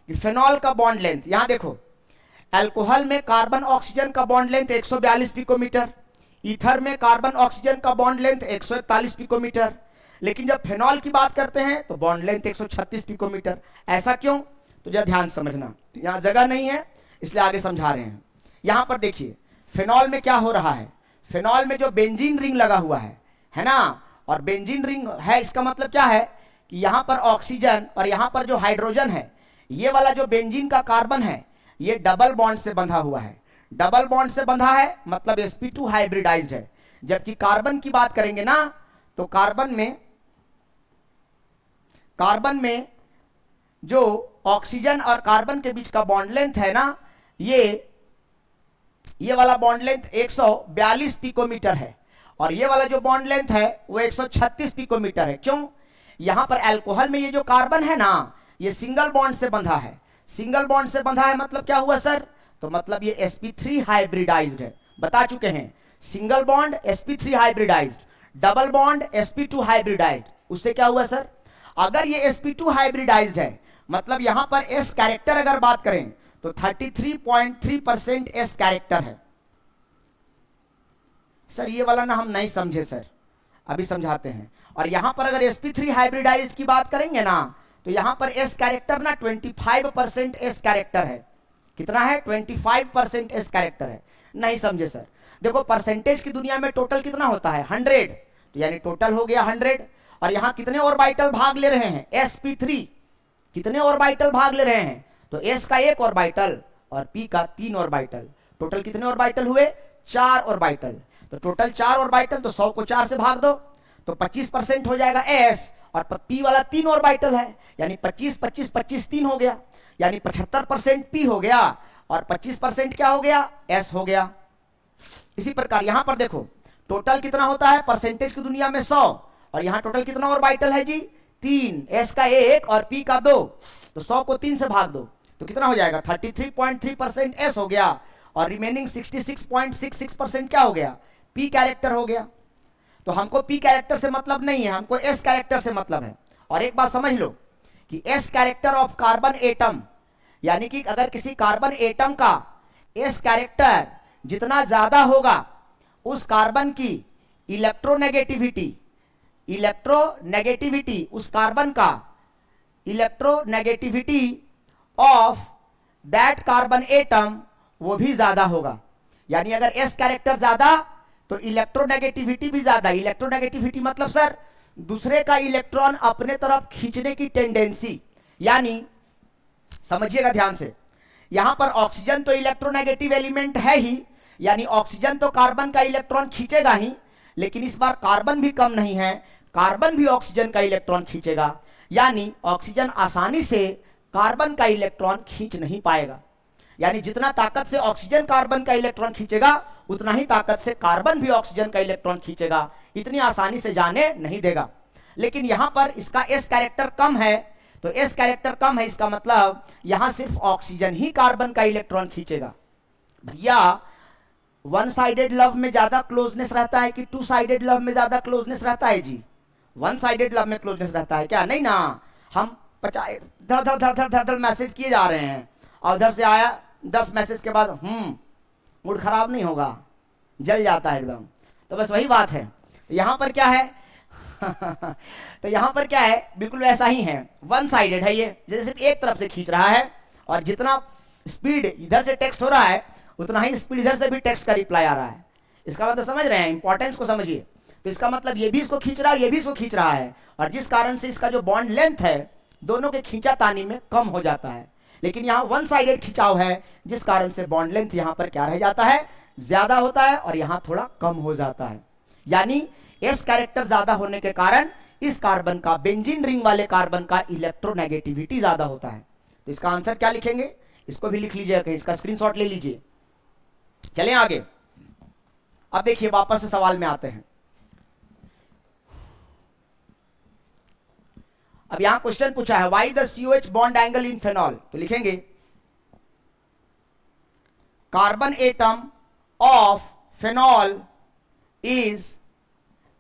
कि फेनॉल का बॉन्ड लेंथ, यहां देखो अल्कोहल में कार्बन ऑक्सीजन का बॉन्ड लेंथ 142 पिकोमीटर, ईथर में कार्बन ऑक्सीजन का बॉन्ड लेंथ 141 पिकोमीटर, लेकिन जब फेनॉल की बात करते हैं तो बॉन्ड लेंथ 136 पिकोमीटर। ऐसा क्यों, तो जरा ध्यान समझना, यहां जगह नहीं है इसलिए आगे समझा रहे हैं। यहां पर देखिए फेनॉल में क्या हो रहा है, फेनॉल में जो बेंजीन रिंग लगा हुआ है ना, और बेंजीन रिंग है इसका मतलब क्या है कि यहां पर ऑक्सीजन और यहां पर जो हाइड्रोजन है, ये वाला जो बेंजीन का कार्बन है ये डबल बॉन्ड से बंधा हुआ है। डबल बॉन्ड से बंधा है मतलब sp2 हाइब्रिडाइज्ड है। जबकि कार्बन की बात करेंगे ना तो कार्बन में जो ऑक्सीजन और कार्बन के बीच का बॉन्ड लेंथ है ना, ये वाला बॉन्ड लेंथ 142 पिकोमीटर है और ये वाला जो बॉन्ड लेंथ है वो 136 पिकोमीटर है। क्यों, यहां पर अल्कोहल में ये जो कार्बन है ना ये सिंगल बॉन्ड से बंधा है। सिंगल बॉन्ड से बंधा है मतलब क्या हुआ सर, तो मतलब ये sp3 हाइब्रिडाइज्ड है। बता चुके हैं single bond sp3 hybridized, double bond sp2 hybridized. उससे क्या हुआ सर, अगर ये sp2 हाइब्रिडाइज्ड है मतलब यहां पर s कैरेक्टर अगर बात करें तो 33.3% s कैरेक्टर है। सर ये वाला ना हम नहीं समझे सर, अभी समझाते हैं। और यहां पर अगर sp3 हाइब्रिडाइज्ड की बात करेंगे ना तो यहां पर s कैरेक्टर ना 25% s कैरेक्टर है। कितना है, 25% s कैरेक्टर है। नहीं समझे सर, देखो परसेंटेज की दुनिया में टोटल कितना होता है 100, तो यानी टोटल हो गया 100। और यहां कितने ऑर्बिटल भाग ले रहे हैं, sp3 कितने ऑर्बिटल भाग ले रहे हैं, तो s का 1 ऑर्बिटल और p का 3 ऑर्बिटल। टोटल कितने ऑर्बिटल हुए, 4 ऑर्बिटल। तो टोटल 4 ऑर्बिटल, तो 100 को 4 से भाग दो तो 25% हो जाएगा s, और p वाला 3 ऑर्बिटल है यानी 25 25 25 3 हो गया, यानी 75% p हो गया और 25% क्या हो गया, s हो गया। इसी प्रकार यहां पर देखो टोटल कितना होता है परसेंटेज की दुनिया में 100, और यहां टोटल कितना ऑर्बिटल है जी, 3, s का 1 और p का 2, तो 100 को 3 से भाग दो तो कितना हो जाएगा 33.3% s हो गया और रिमेनिंग 66.66% क्या हो गया, p कैरेक्टर हो गया। तो हमको p कैरेक्टर से मतलब नहीं है, हमको s कैरेक्टर से मतलब है। और एक बात समझ लो कि s character of carbon atom, यानी कि अगर किसी कार्बन एटम का s कैरेक्टर जितना ज्यादा होगा उस कार्बन की इलेक्ट्रोनेगेटिविटी उस कार्बन का electronegativity of that carbon atom वो भी ज्यादा होगा। यानी अगर s कैरेक्टर ज्यादा तो इलेक्ट्रोनेगेटिविटी भी ज्यादा। इलेक्ट्रोनेगेटिविटी मतलब सर दूसरे का इलेक्ट्रॉन अपने तरफ खींचने की टेंडेंसी। यानी समझिएगा ध्यान से, यहां पर ऑक्सीजन तो इलेक्ट्रोनेगेटिव एलिमेंट है ही, यानी ऑक्सीजन तो कार्बन का इलेक्ट्रॉन खींचेगा ही, लेकिन इस बार कार्बन भी कम नहीं है, कार्बन भी ऑक्सीजन का इलेक्ट्रॉन खींचेगा। यानी ऑक्सीजन आसानी से कार्बन का इलेक्ट्रॉन खींच नहीं पाएगा। यानी जितना ताकत से ऑक्सीजन कार्बन का इलेक्ट्रॉन खींचेगा उतना ही ताकत से कार्बन भी ऑक्सीजन का इलेक्ट्रॉन खींचेगा, इतनी आसानी से जाने नहीं देगा। लेकिन यहां पर इसका s कैरेक्टर कम है, तो s कैरेक्टर कम है इसका मतलब यहां सिर्फ ऑक्सीजन ही कार्बन का इलेक्ट्रॉन खींचेगा। भैया वन साइडेड लव में ज्यादा क्लोजनेस रहता है कि टू साइडेड लव में ज्यादा क्लोजनेस रहता है जी, वन साइडेड लव में क्लोजनेस रहता है क्या, नहीं ना। हम धड़ धड़ धड़ धड़ धड़ धड़ मैसेज किए जा रहे हैं और उधर से आया 10 मैसेज के बाद मूड खराब नहीं होगा, जल जाता है एकदम। तो बस वही बात है। यहां पर क्या है तो यहां पर क्या है, बिल्कुल वैसा ही है, वन साइडेड है ये, जैसे सिर्फ एक तरफ से खींच रहा है और जितना स्पीड इधर से टेक्स्ट हो रहा है उतना ही स्पीड इधर से भी टेक्स्ट का रिप्लाई आ रहा है। इसका मतलब समझ रहे हैं, इंपॉर्टेंस को समझिए। तो इसका मतलब ये भी इसको खींच रहा है, ये भी इसको खींच रहा है, और जिस कारण से इसका जो बॉन्ड लेंथ है दोनों के खींचातानी में कम हो जाता है। लेकिन यहाँ वन साइडेड खिंचाव है जिस कारण से बॉन्ड लेंथ यहाँ पर क्या रह जाता है, ज्यादा होता है और यहां थोड़ा कम हो जाता है। यानी एस कैरेक्टर ज्यादा होने के कारण इस कार्बन का, बेंजीन रिंग वाले कार्बन का इलेक्ट्रोनेगेटिविटी ज्यादा होता है। तो इसका आंसर क्या लिखेंगे, इसको भी लिख लीजिएगा, कहीं इसका स्क्रीनशॉट ले लीजिए। चलें आगे। अब देखिए वापस से सवाल में आते हैं। अब यहां क्वेश्चन पूछा है why the COH bond angle in phenol, तो लिखेंगे carbon atom of phenol is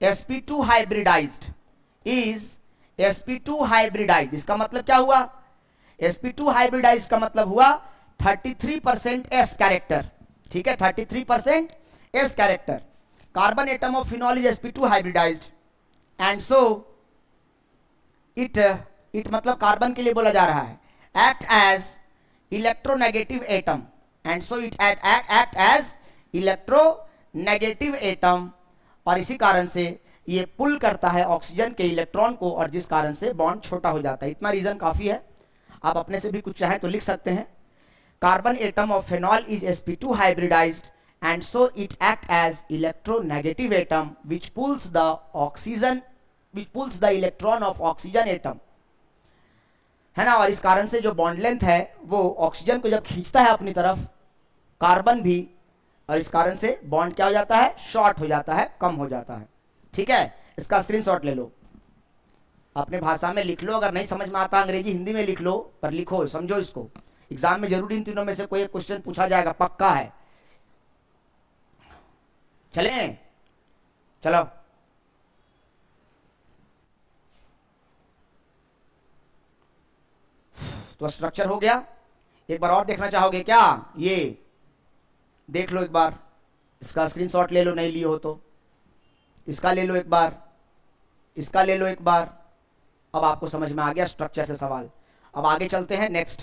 sp2 hybridized, is sp2 hybridized. इसका मतलब क्या हुआ, sp2 हाइब्रिडाइज्ड का मतलब हुआ 33% s कैरेक्टर, ठीक है, 33% s character. Carbon atom of phenol is sp2 hybridized and so it मतलब कार्बन के लिए बोला जा रहा है, act as electronegative atom and so it act as electronegative atom, और इसी कारण से ये पुल करता है ऑक्सीजन के इलेक्ट्रॉन को और जिस कारण से बॉन्ड छोटा हो जाता है। इतना रीजन काफी है, आप अपने से भी कुछ चाहे तो लिख सकते हैं। Carbon atom of phenol is sp2 hybridized and so it act as electronegative atom which pulls the electron of oxygen atom, है ना। और इस कारण से जो बॉन्ड लेंथ है वो ऑक्सीजन को जब खींचता है अपनी तरफ, कार्बन भी, और इस कारण से बॉन्ड क्या हो जाता है, शॉर्ट हो जाता है, कम हो जाता है। ठीक है, इसका स्क्रीनशॉट ले लो, अपने भाषा में लिख लो, अगर नहीं समझ में आता अंग्रेजी हिंदी में लिख लो, पर लिखो, समझो इसको। एग्जाम में जरूर इन तीनों में से कोई एक क्वेश्चन पूछा जाएगा, पक्का है। चलें, चलो तो स्ट्रक्चर हो गया। एक बार और देखना चाहोगे क्या, ये देख लो एक बार, इसका स्क्रीनशॉट ले लो, नहीं लिए हो तो इसका ले लो एक बार, इसका ले लो एक बार। अब आपको समझ में आ गया स्ट्रक्चर से सवाल। अब आगे चलते हैं नेक्स्ट।